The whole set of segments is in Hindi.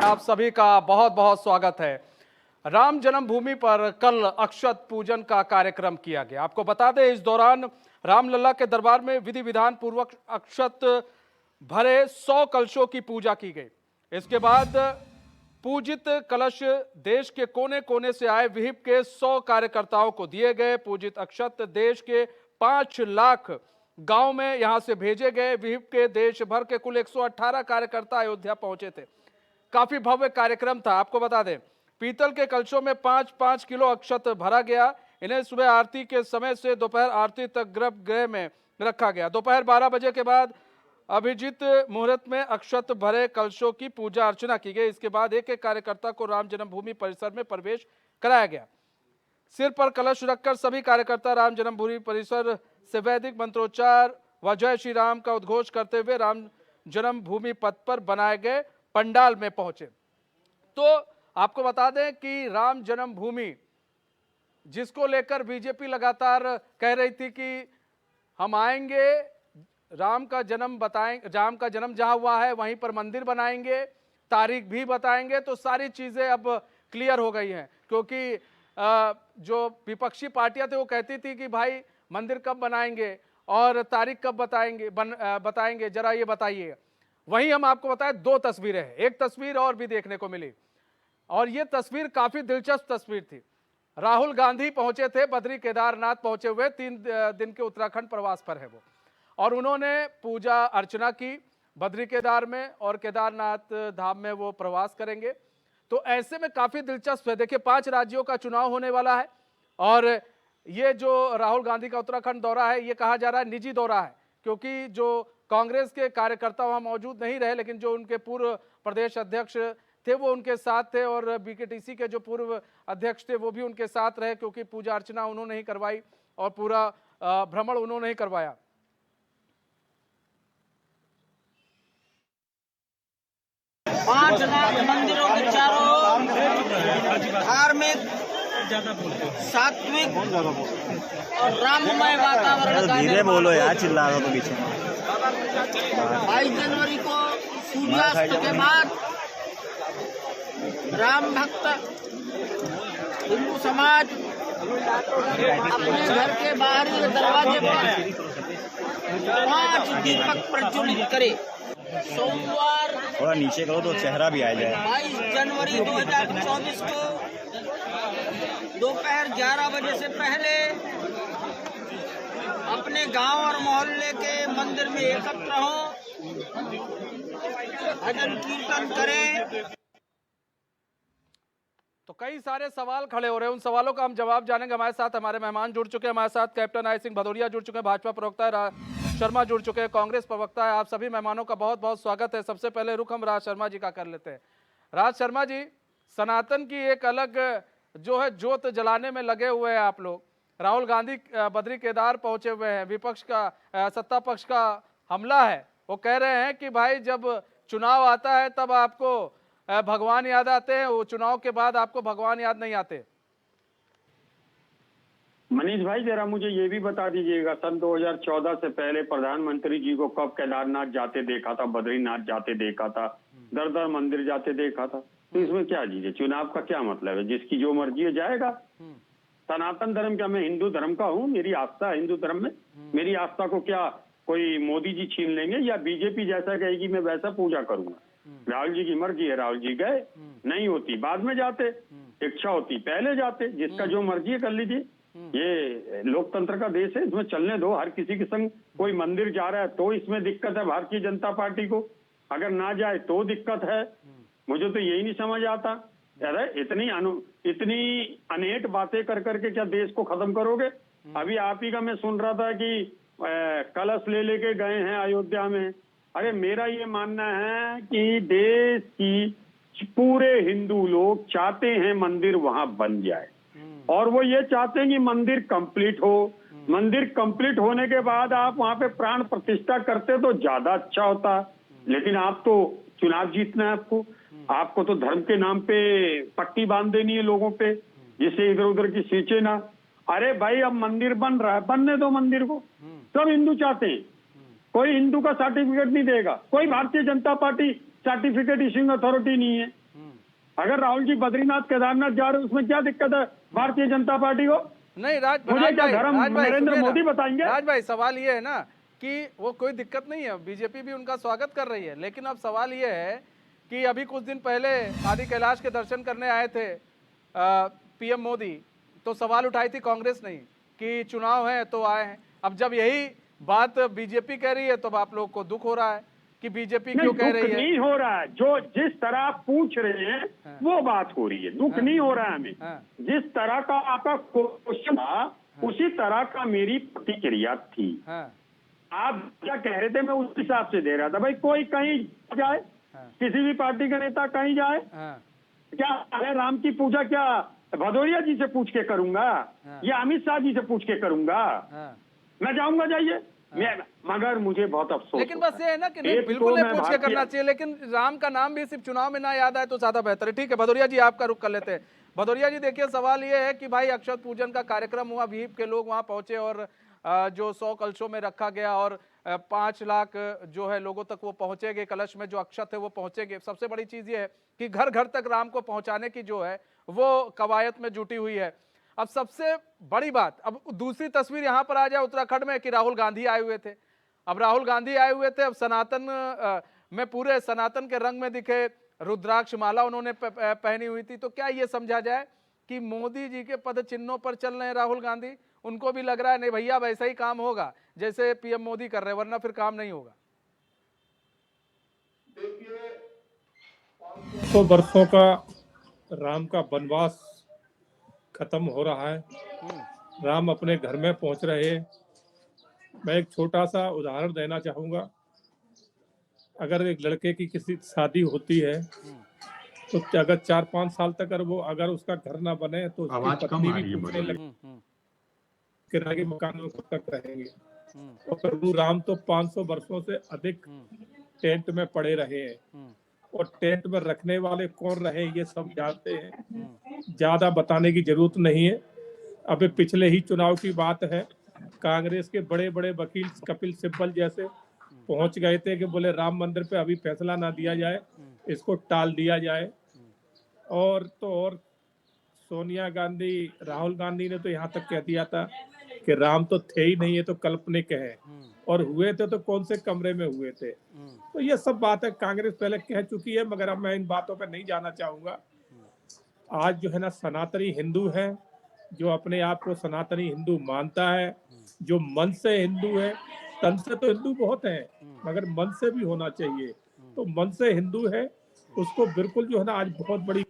आप सभी का बहुत बहुत स्वागत है। राम जन्मभूमि पर कल अक्षत पूजन का कार्यक्रम किया गया। आपको बता दें, इस दौरान रामलला के दरबार में विधि विधान पूर्वक अक्षत भरे 100 कलशों की पूजा की गई। इसके बाद पूजित कलश देश के कोने कोने से आए विहिप के 100 कार्यकर्ताओं को दिए गए। पूजित अक्षत देश के 5 लाख गांव में यहां से भेजे गए। विहिप के देश भर के कुल 118 कार्यकर्ता अयोध्या पहुंचे थे। काफी भव्य कार्यक्रम था। आपको बता दें, पीतल के कलशों में 5-5 किलो अक्षत भरा गया। इन्हें सुबह आरती के समय से दोपहर आरती तक गर्भगृह में रखा गया। दोपहर 12 बजे के बाद अभिजीत मुहूर्त में अक्षत भरे कलशों की पूजा अर्चना की गई। इसके बाद एक एक कार्यकर्ता को राम जन्मभूमि परिसर में प्रवेश कराया गया। सिर पर कलश रखकर सभी कार्यकर्ता राम जन्मभूमि परिसर से वैदिक मंत्रोच्चार व जय श्री राम का उद्घोष करते हुए राम जन्मभूमि पथ पर बनाए गए पंडाल में पहुंचे। तो आपको बता दें कि राम जन्मभूमि जिसको लेकर बीजेपी लगातार कह रही थी कि हम आएंगे, राम का जन्म बताएंगे, राम का जन्म जहां हुआ है वहीं पर मंदिर बनाएंगे, तारीख भी बताएंगे। तो सारी चीजें अब क्लियर हो गई हैं, क्योंकि जो विपक्षी पार्टियां थी वो कहती थी कि भाई मंदिर कब बनाएंगे और तारीख कब बताएंगे, जरा ये बताइए। वहीं हम आपको बताएं, 2 तस्वीरें हैं। एक तस्वीर और भी देखने को मिली और ये तस्वीर काफी दिलचस्प तस्वीर थी। राहुल गांधी पहुंचे थे, बद्री केदारनाथ पहुंचे हुए, 3 दिन के उत्तराखंड प्रवास पर है वो, और उन्होंने पूजा अर्चना की बद्री केदार में और केदारनाथ धाम में वो प्रवास करेंगे। तो ऐसे में काफी दिलचस्प है। देखिए, 5 राज्यों का चुनाव होने वाला है और ये जो राहुल गांधी का उत्तराखंड दौरा है, ये कहा जा रहा है निजी दौरा है, क्योंकि जो कांग्रेस के कार्यकर्ता वहां मौजूद नहीं रहे, लेकिन जो उनके पूर्व प्रदेश अध्यक्ष थे वो उनके साथ थे, और बीकेटीसी के जो पूर्व अध्यक्ष थे वो भी उनके साथ रहे, क्योंकि पूजा अर्चना उन्होंने ही करवाई और पूरा भ्रमण उन्होंने ही करवाया। पांच नाथ मंदिरों के चारों धार्मिक, सात्विक और राममय वातावरण का धीरे बोलो यार, चिल्ला रहा तो पीछे। 22 जनवरी को सूर्यास्त के बाद राम भक्त हिंदू समाज अपने घर के बाहरी दरवाजे पर 5 दीपक प्रज्वलित करे। सोमवार थोड़ा नीचे करो तो चेहरा भी आ जाए। 22 जनवरी 2024 को दोपहर 11 बजे से पहले अपने गांव और मोहल्ले के मंदिर में एकत्र हों, भजन कीर्तन करें। तो कई सारे सवाल खड़े हो रहे हैं, उन सवालों का हम जवाब जानेंगे। हमारे साथ हमारे मेहमान जुड़ चुके हैं। हमारे साथ कैप्टन आई सिंह भदौरिया जुड़ चुके हैं, भाजपा प्रवक्ता राज शर्मा जुड़ चुके हैं, कांग्रेस प्रवक्ता है। आप सभी मेहमानों का बहुत बहुत स्वागत है। सबसे पहले रुख हम राज शर्मा जी का कर लेते हैं। राज शर्मा जी, सनातन की एक अलग जो है ज्योत जलाने में लगे हुए हैं आप लोग। राहुल गांधी बद्री केदार पहुंचे हुए हैं, विपक्ष का सत्ता पक्ष का हमला है। वो कह रहे हैं कि भाई जब चुनाव आता है तब आपको भगवान याद आते हैं, वो चुनाव के बाद आपको भगवान याद नहीं आते। मनीष भाई, जरा मुझे ये भी बता दीजिएगा, सन 2014 से पहले प्रधानमंत्री जी को कब केदारनाथ जाते देखा था, बद्रीनाथ जाते देखा था, दर मंदिर जाते देखा था? तो इसमें क्या चीज है? चुनाव का क्या मतलब है? जिसकी जो मर्जी है जाएगा। सनातन धर्म क्या, मैं हिंदू धर्म का हूँ, मेरी आस्था है हिंदू धर्म में। मेरी आस्था को क्या कोई मोदी जी छीन लेंगे, या बीजेपी जैसा कहेगी मैं वैसा पूजा करूंगा? राहुल जी की मर्जी है, राहुल जी गए, नहीं होती बाद में जाते, इच्छा होती पहले जाते। जिसका जो मर्जी है कर लीजिए। ये लोकतंत्र का देश है, इसमें चलने दो। हर किसी के संग कोई मंदिर जा रहा है तो इसमें दिक्कत है भारतीय जनता पार्टी को, अगर ना जाए तो दिक्कत है। मुझे तो यही नहीं समझ आता। अरे इतनी अनेट बातें कर करके क्या देश को खत्म करोगे? अभी आप ही का मैं सुन रहा था कि कलश ले लेके गए हैं अयोध्या में। अरे मेरा ये मानना है कि देश की पूरे हिंदू लोग चाहते हैं मंदिर वहां बन जाए, और वो ये चाहते हैं कि मंदिर कंप्लीट हो। मंदिर कंप्लीट होने के बाद आप वहां पे प्राण प्रतिष्ठा करते तो ज्यादा अच्छा होता। लेकिन आप तो चुनाव जीतना है आपको तो धर्म के नाम पे पट्टी बांध देनी है लोगों पे, जिससे इधर उधर की सींचे ना। अरे भाई, अब मंदिर बन रहा है, बनने दो मंदिर को। सब हिंदू चाहते हैं, कोई हिंदू का सर्टिफिकेट नहीं देगा, कोई Bharatiya Janata party certificate issuing authority नहीं है। अगर राहुल जी बद्रीनाथ केदारनाथ जा रहे हैं उसमें क्या दिक्कत है भारतीय जनता पार्टी को? नहीं मुझे क्या धर्म नरेंद्र मोदी बताएंगे? राज भाई सवाल ये है ना कि वो कोई दिक्कत नहीं है, बीजेपी भी उनका स्वागत कर रही है, लेकिन अब सवाल ये है कि अभी कुछ दिन पहले आदि कैलाश के दर्शन करने आए थे पीएम मोदी, तो सवाल उठाई थी कांग्रेस नहीं कि चुनाव है तो आए हैं। अब जब यही बात बीजेपी कह रही है तो अब आप लोग को दुख हो रहा है कि बीजेपी क्यों कह रही है? नहीं हो रहा है, जो जिस तरह आप पूछ रहे हैं वो बात हो रही है। दुख नहीं हो रहा है हमें, जिस तरह का आपका क्वेश्चन था उसी तरह का मेरी प्रतिक्रिया थी। आप क्या कह रहे थे मैं उस हिसाब से दे रहा था। भाई कोई कहीं जाए, किसी भी पार्टी का नेता कहीं जाए, क्या अरे राम की पूजा क्या भदौरिया जी से पूछ के करूंगा या अमित शाह जी से पूछ के करूंगा? मैं जाऊंगा, जाइए। मैं मगर मुझे बहुत अफसोस, लेकिन बस ये है ना कि नहीं, बिल्कुल नहीं पूछ के करना चाहिए, लेकिन राम का नाम भी सिर्फ चुनाव में ना याद आए तो ज्यादा बेहतर है। ठीक है भदौरिया जी, आपका रुख कर लेते हैं। भदौरिया जी देखिए, सवाल ये है कि भाई अक्षत पूजन का कार्यक्रम हुआ, भीप के लोग वहां पहुंचे और जो 100 कलशों में रखा गया और 5 लाख जो है लोगों तक वो पहुंचेंगे, कलश में जो अक्षत है वो पहुंचेंगे। सबसे बड़ी चीज ये है कि घर घर तक राम को पहुंचाने की जो है वो कवायद में जुटी हुई है। अब सबसे बड़ी बात, अब दूसरी तस्वीर यहां पर आ जाए उत्तराखंड में कि राहुल गांधी आए हुए थे। अब राहुल गांधी आए हुए थे, अब सनातन में पूरे सनातन के रंग में दिखे, रुद्राक्ष माला उन्होंने पहनी हुई थी। तो क्या ये समझा जाए कि मोदी जी के पद चिन्हों पर चल रहे हैं राहुल गांधी? उनको भी लग रहा है नहीं भैया वैसा ही काम होगा जैसे पीएम मोदी कर रहे हैं, वरना फिर काम नहीं होगा। 100 वर्षों का राम का वनवास खत्म हो रहा है, राम अपने घर में पहुंच रहे हैं। मैं एक छोटा सा उदाहरण देना चाहूंगा। अगर एक लड़के की किसी शादी होती है तो अगर 4-5 साल तक अगर उसका घर ना बने तो उसकी पत्नी भी पूछने लगी किराए के मकान में कब तक रहेंगे। और प्रभु राम तो 500 वर्षों से अधिक टेंट में पड़े रहे हैं, और टेंट में रखने वाले कौन रहे ये सब जानते हैं, ज्यादा बताने की जरूरत नहीं है। अभी पिछले ही चुनाव की बात है, कांग्रेस के बड़े बड़े वकील कपिल सिब्बल जैसे पहुंच गए थे कि बोले राम मंदिर पे अभी फैसला ना दिया जाए, इसको टाल दिया जाए। और तो और सोनिया गांधी, राहुल गांधी ने तो यहाँ तक कह दिया था कि राम तो थे ही नहीं, है तो काल्पनिक है, और हुए थे तो कौन से कमरे में हुए थे। तो ये सब बातें कांग्रेस पहले कह चुकी है, मगर अब मैं इन बातों पर नहीं जाना चाहूंगा। आज जो है ना सनातनी हिंदू है, जो अपने आप को सनातनी हिंदू मानता है, जो मन से हिंदू है, तन से तो हिंदू बहुत है मगर मन से भी होना चाहिए, तो मन से हिंदू है उसको बिल्कुल जो है ना आज बहुत बड़ी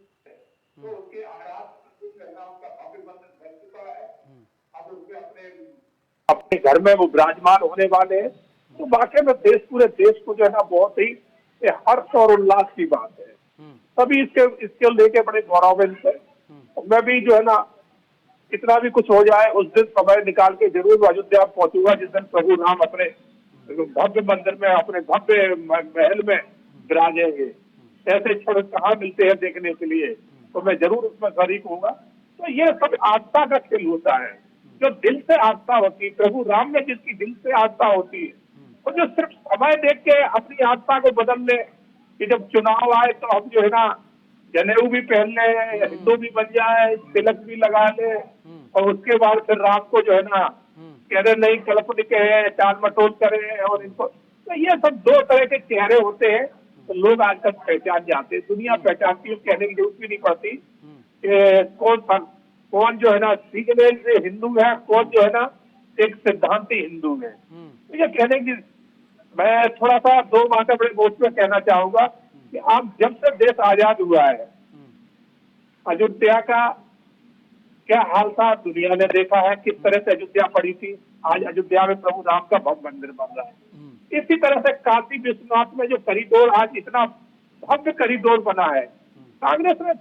अपने घर में वो विराजमान होने वाले हैं। तो वाकई में पूरे देश को जो है ना बहुत ही हर्ष और उल्लास की बात है। सभी इसके लेके बड़े गौरवान्वित है। मैं भी जो है ना कितना भी कुछ हो जाए उस दिन समय निकाल के जरूर अयोध्या पहुंचूंगा जिस दिन प्रभु राम अपने भव्य मंदिर में, अपने भव्य महल में विराजेंगे। ऐसे क्षण कहाँ मिलते हैं देखने के लिए, तो मैं जरूर उसमें शरीक होऊंगा। तो ये सब आस्था का खेल होता है, जो दिल से आस्था होती है, प्रभु राम में जिसकी दिल से आस्था होती है, और जो सिर्फ समय देख के अपनी आस्था को बदल ले कि जब चुनाव आए तो हम जो है ना जनेऊ भी पहन ले, हिंदू भी बन जाए, तिलक भी लगा ले, और उसके बाद फिर राम को जो है ना कह रहे नहीं कल्पनिक है, टाल मटोल करे, और इनको तो ये सब दो तरह के चेहरे होते हैं। तो लोग आज तक पहचान जाते हैं, दुनिया पहचानती है, कहने की जरूरत भी नहीं पड़ती कि कौन जो है ना सीखने से हिंदू है, कौन जो है ना एक सिद्धांती हिंदू है। तो ये कहने की मैं थोड़ा सा 2 बातें बड़े बोझ में कहना चाहूंगा कि आप जब से देश आजाद हुआ है, अयोध्या का क्या हाल था दुनिया ने देखा है, किस तरह से अयोध्या पड़ी थी। आज अयोध्या में प्रभु राम का भव्य मंदिर बन रहा है। इसी तरह से काशी विश्वनाथ में जो कॉरिडोर आज इतना भव्य कॉरिडोर बना है, कांग्रेस ने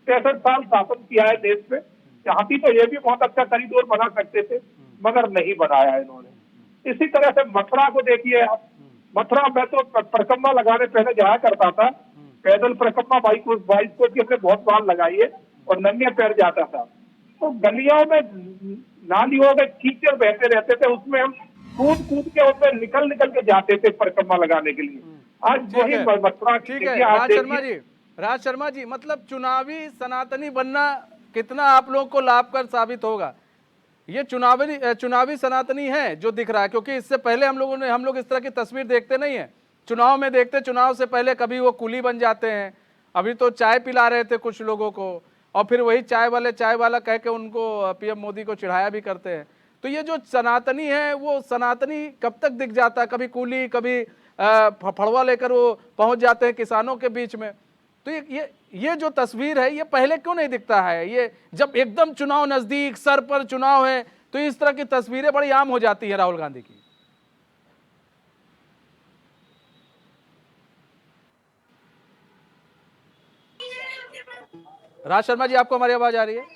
63 साल शासन किया है देश में, चाहती तो ये भी बहुत अच्छा कॉरिडोर बना सकते थे मगर नहीं बनाया इन्होंने। इसी तरह से मथुरा को देखिए आप, मथुरा में तो परिक्रमा लगाने पहले जाया करता था, पैदल परिक्रमा 22 कोस की हमने बहुत बार लगाई है और नंगे पैर जाता था। तो गलियों में नालियों में कीचड़ बहते रहते थे, उसमें हम कूद कूद के उसमें निकल के जाते थे परिक्रमा लगाने के लिए। आज वही मथुरा ठीक है राज शर्मा जी, राज शर्मा जी, मतलब चुनावी सनातनी बनना कितना आप लोगों को लाभकर साबित होगा? ये चुनावी सनातनी है जो दिख रहा है, क्योंकि इससे पहले हम लोग इस तरह की तस्वीर देखते नहीं है। चुनाव में देखते, चुनाव से पहले कभी वो कुली बन जाते हैं, अभी तो चाय पिला रहे थे कुछ लोगों को, और फिर वही चाय वाला कह के उनको पीएम मोदी को चिढ़ाया भी करते हैं। तो ये जो सनातनी है, वो सनातनी कब तक दिख जाता है? कभी कुली, कभी फड़वा लेकर वो पहुंच जाते हैं किसानों के बीच में। तो ये जो तस्वीर है, ये पहले क्यों नहीं दिखता है? ये जब एकदम चुनाव नजदीक, सर पर चुनाव है, तो इस तरह की तस्वीरें बड़ी आम हो जाती है राहुल गांधी की। राज शर्मा जी, आपको हमारी आवाज आ रही है?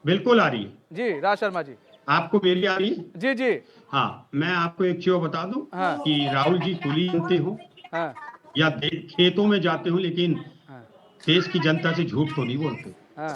बिल्कुल आ रही है जी राज शर्मा जी। आपको मेरी आ रही है? जी जी। हाँ, मैं आपको एक चीज बता दूं हाँ। कि राहुल जी कुली बनते हो हाँ या खेतों में जाते हो, लेकिन हाँ देश की जनता से झूठ तो नहीं बोलते। हाँ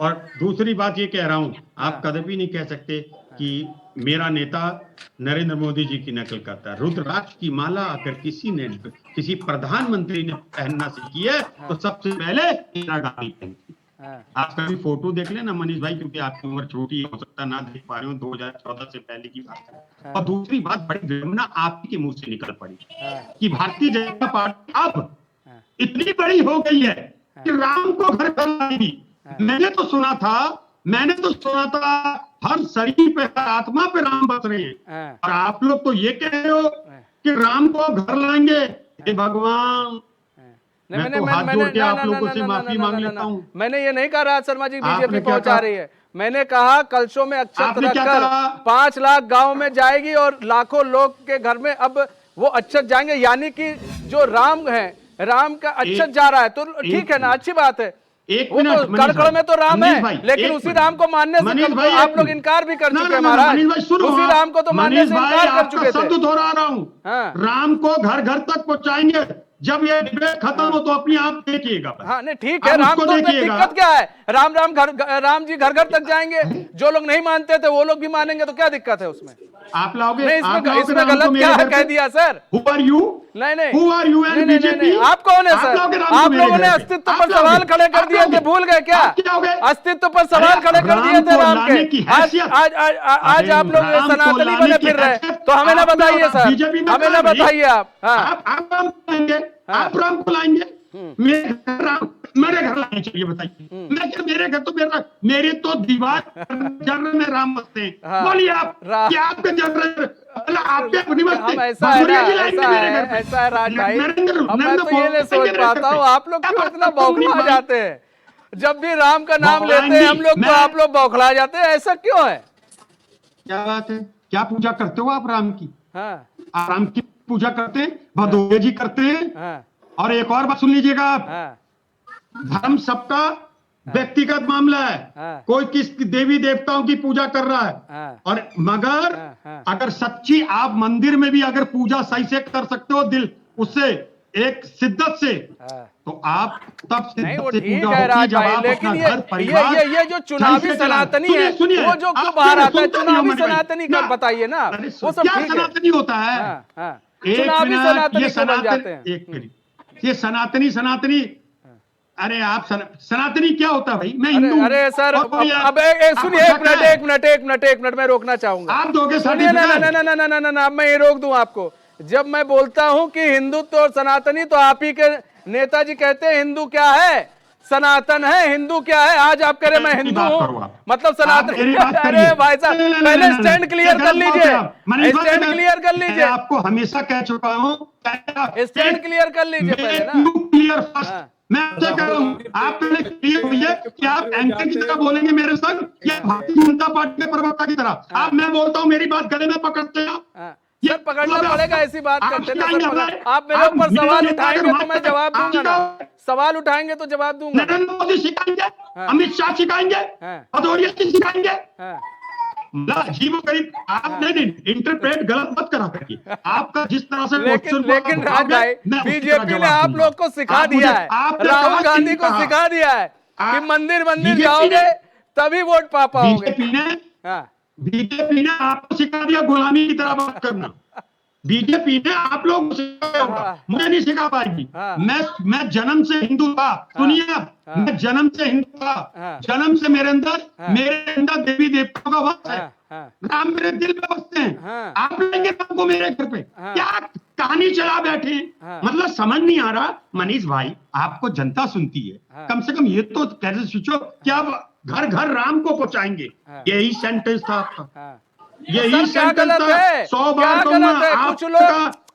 और दूसरी बात ये कह रहा हूं, आप कभी नहीं कह सकते कि मेरा नेता नरेंद्र मोदी जी की नकल करता है। रुद्राक्ष की माला अगर किसी प्रधानमंत्री ने पहनना सीखी है तो सबसे पहले इंदिरा गांधी पहनती। हाँ आप कभी फोटो देख लेना मनीष भाई, क्योंकि आपकी उम्र छोटी हो सकता ना देख पा रहे हो, 2014 से पहले की बात है। और दूसरी बात, बड़ी विडंबना आपही के मुंह से निकल पड़ी कि भारतीय जनता पार्टी अब इतनी बड़ी हो गई है कि राम को घर कर लाएगी। मैंने तो सुना था हर शरीर पे, हर आत्मा पे राम बस रहे हैं, और आप लोग तो ये कह रहे हो कि राम को घर लाएंगे। हे भगवान, मैं तो हाथ जोड़ के आप लोगों से माफी मांग लेता हूं। मैंने ये नहीं कहा राज शर्मा जी बीजेपी पहुंचा रही है। मैंने कहा कलशों में अक्षत रखकर 5 लाख गांव में जाएगी और लाखों लोग के घर में अब वो अक्षत जाएंगे, यानी कि जो राम है, राम का अक्षत जा रहा है, तो ठीक है ना, अच्छी बात है। वो तो कड़कड़ में तो राम है, लेकिन उसी राम को मानने से आप लोग इनकार भी कर चुके हैं महाराज। उसी राम को तो मानने से इनकार कर चुके थे। शब्द दोहरा रहा हूँ, राम को घर घर तक पहुंचाएंगे। जब ये डिबेट खत्म हो तो अपने आप देखिएगा। हाँ नहीं ठीक है, राम तो दिक्कत क्या है? राम जी घर घर तक जाएंगे, जो लोग नहीं मानते थे वो लोग भी मानेंगे, तो क्या दिक्कत है उसमें? आप लाओगे? इसमें गलत क्या है कह दिया सर? Who are you? नहीं Who are you and BJP? आप कौन है सर? आप लोगों ने अस्तित्व पर सवाल खड़े कर दिए थे, भूल गए क्या? अस्तित्व पर सवाल खड़े कर दिए थे राम के। आज आप लोग सनातनी बने फिर रहे, तो हमें ना बताइए सर, हमें ना बताइए आप। आप राम को लाएंगे, मेरे घर लाएंगे, चलिए बताइए। मैं क्या, मेरे घर तो मेरे तो दीवार जर्र में राम बसते हैं। बोलिए आप, क्या आपके जर्र आपके अपनी बसते? ऐसा है राज भाई, मैं तो ये नहीं सोच पाता हूँ आप लोग क्यों इतना बौखला जाते हैं? जब भी राम का नाम लेते हैं हम लोग, तो आप लोग बौखला जाते हैं, ऐसा क्यों है? क्या बात है? क्या पूजा करते हो आप राम की? हाँ, आप राम की पूजा करते हैं, भदौरिया जी करते हैं। हाँ, और एक और बात सुन लीजिएगा आप, हाँ, धर्म सबका व्यक्तिगत मामला है। कोई किस देवी देवताओं की पूजा कर रहा है, और मगर अगर सच्ची आप मंदिर में भी अगर पूजा सही से कर सकते हो, दिल उससे एक शिद्दत से, तो आप तब नहीं वो ठीक है राज भाई, लेकिन ये जो चुनावी सनातनी है, वो जो क्यों बाहर आता है? चुनावी सनातनी का बताइए ना, वो सब क्या सनातनी होता है? चुनावी सनातनी क्यों बन जाते हैं? एक मिनट, ये सनातनी अरे आप सनातनी क्या होता है भाई? मैं हिंदू। अरे सर अब सुनिए, एक मिनट मैं रोकना चाहूंगा। आप दोगे? सुनिए ना, मैं ये रोक दूं आपको। जब मैं बोलता हूं कि हिंदुत्व और सनातनी, तो आप ही के नेताजी कहते हैं हिंदू क्या है, सनातन है। हिंदू क्या है? आज आप कह रहे मैं हिंदू हूँ, मतलब सनातन। अरे भाई साहब, पहले स्टैंड क्लियर कर लीजिए, स्टैंड क्लियर कर लीजिए। आपको हमेशा कह चुका हूँ, स्टैंड क्लियर कर लीजिए पहले ना। क्लियर फर्स्ट, मैं आपसे कह रहा हूँ, आप पहले क्लियर होइए कि आप एंकर की तरह बोलेंगे मेरे संग या भारतीय जनता पार्टी के प्रवक्ता की तरह। आप, मैं बोलता हूँ, मेरी बात गले में पकड़ते हैं। ये पकड़ना पड़ेगा, ऐसी बात करते ना सर। आप मेरे ऊपर सवाल उठाएंगे तो मैं जवाब दूंगा ना, सवाल उठाएंगे तो जवाब दूंगा। नरेंद्र मोदी सिखाएंगे, अमित शाह सिखाएंगे, भदौरिया जी सिखाएंगे, जीवो करीब। आप नहीं इंटरप्रेट गलत मत करा करिए। आपका जिस तरह से लेकिन राज भाई, बीजेपी ने आप लोग को सिखा दिया है, राहुल गांधी को सिखा दिया है कि मंदिर जाओगे तभी वोट पा पाओगे। बीजेपी ने आपको सिखा दिया गुलामी की तरह बात करना। बीजेपी ने आप लोग मुझे नहीं सिखा पाएगी। मैं जन्म से हिंदू था, सुनिए आप, मैं जन्म से हिंदू था, जन्म से मेरे अंदर देवी देवताओं का वास है, राम मेरे दिल में बसते हैं। आप लेंगे राम को मेरे घर पे, क्या कहानी चला बैठे? मतलब समझ नहीं आ रहा। मनीष भाई, आपको जनता सुनती है, कम से कम ये तो कैसे सोचो कि आप घर घर राम को पहुंचाएंगे। यही सेंटेंस था आपका, यही सेंटेंस था। 100 बार कहूंगा कुछ लोग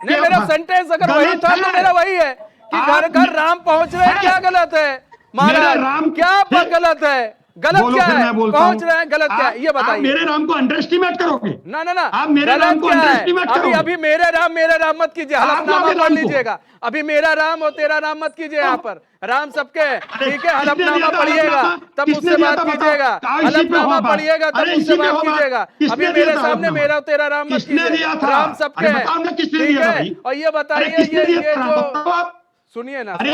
नहीं, मेरा सेंटेंस अगर वही था तो मेरा वही है कि घर घर राम पहुंच रहे हैं। क्या गलत है महाराज? क्या गलत है? गलत क्या है? पहुंच रहे हैं, गलत क्या है ये बताइए। मेरे राम को अंडर एस्टिमेट करोगे? ना ना ना, आप मेरे राम को अंडर एस्टिमेट करोगे? अभी मेरे राम मत कीजिए, हलफनामा पढ़ लीजिएगा। अभी मेरा राम और तेरा राम मत कीजिए यहाँ पर। राम सबके, ठीक है, हलफनामा पढ़िएगा तब मुझसे बात कीजिएगा, हलफनामा पढ़िएगा तब मुझसे बात कीजिएगा। अभी मेरे सामने मेरा और तेरा राम मत कीजिए, राम सबके, ठीक है। और ये बताइए, ये जो सुनिए ना, अरे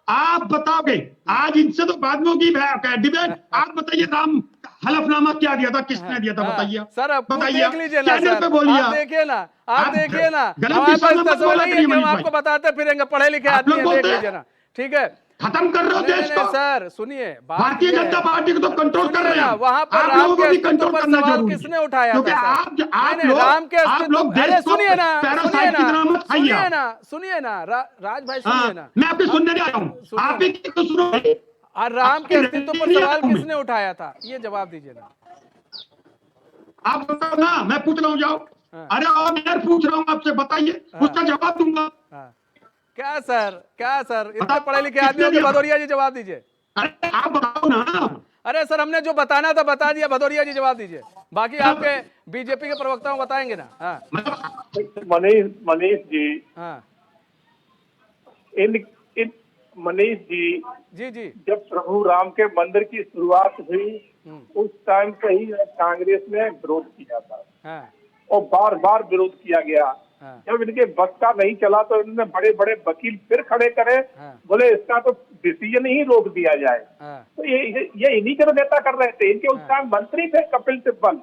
आप बताओगे आज, इनसे तो बाद में होगी डिबेट। आप बताइए राम हलफनामा क्या दिया था, किसने दिया था? बताइए सर, अब बताइए, देख लीजिए ना सर, आप देखिए ना, आप देखिए ना, हमारे पास तस्वीर नहीं है कि हम आपको बताते फिरेंगे, पढ़े लिखे आदमी हैं, देख लीजिए ना, ठीक है। खत्म कर रहे हो देश को सर। सुनिए, भारतीय जनता पार्टी को तो कंट्रोल कर रहे हैं, वहां पर राम के अस्तित्व पर सवाल किसने उठाया था? राम के अस्तित्व, अरे सुनिए ना, सुनिए ना राज भाई, सुनिए ना, मैं आपकी सुनने नहीं आया हूँ, आप ही तो सुनो। राम के अस्तित्व पर सवाल किसने उठाया था, ये जवाब दीजिए ना। आप बताओ ना, मैं पूछ रहा हूँ, जाओ। अरे और मैं पूछ रहा हूँ आपसे, बताइए, उसका जवाब दूंगा। क्या सर इतने पढ़े लिखे आदमियों के भदौरिया जी जवाब दीजिए। अरे आप बताओ ना। अरे सर, हमने जो बताना था बता दिया, भदौरिया जी जवाब दीजिए, बाकी आपके बीजेपी के प्रवक्ताओं बताएंगे ना। मनीष जी, मनीष जी, जब प्रभु राम के मंदिर की शुरुआत हुई उस टाइम से ही कांग्रेस ने विरोध किया था और बार बार विरोध किया गया। जब इनके बस का नहीं चला तो इन्होंने बड़े बड़े वकील फिर खड़े करे, बोले इसका तो डिसीजन ही रोक दिया जाए। तो ये इन्हीं के नेता कर रहे थे, इनके उस टाइम मंत्री थे कपिल सिब्बल,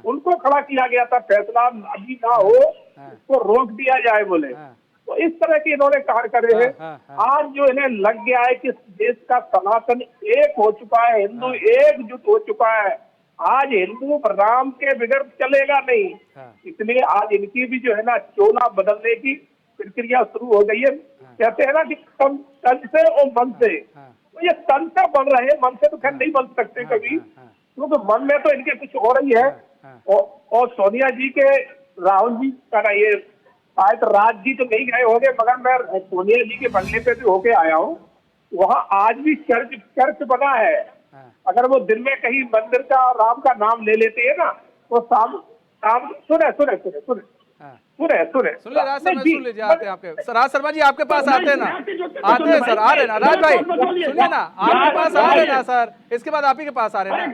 उनको खड़ा किया गया था, फैसला अभी ना हो इसको रोक दिया जाए बोले। तो इस तरह के इन्होंने कार्य करे हैं। आज जो इन्हें लग गया है कि देश का सनातन एक हो चुका है, हिंदू एकजुट हो चुका है, आज हिंदू राम के बिगड़ चलेगा नहीं, इसलिए आज इनकी भी जो है ना चोला बदलने की प्रक्रिया शुरू हो गई है। कहते हैं ना कि तन से और मन से, तो ये तन से बन रहे हैं, मन से तो खैर नहीं बन सकते कभी, क्योंकि मन में तो इनके कुछ हो रही है। और सोनिया जी के, राहुल जी का ना, ये शायद राज जी तो नहीं गए होंगे, मगर मैं सोनिया जी के बंगले पे भी होके आया हूँ, वहाँ आज भी चर्च बना है। अगर वो दिन में कहीं मंदिर का राम का नाम ले लेते हैं ना, तो शाम सुने राज शर्मा जी आपके पास आते हैं ना, आते हैं सर, आ रहे ना राज भाई, सुनिए ना, आपके पास आ रहे ना सर, इसके बाद आप ही के पास आ रहे ना,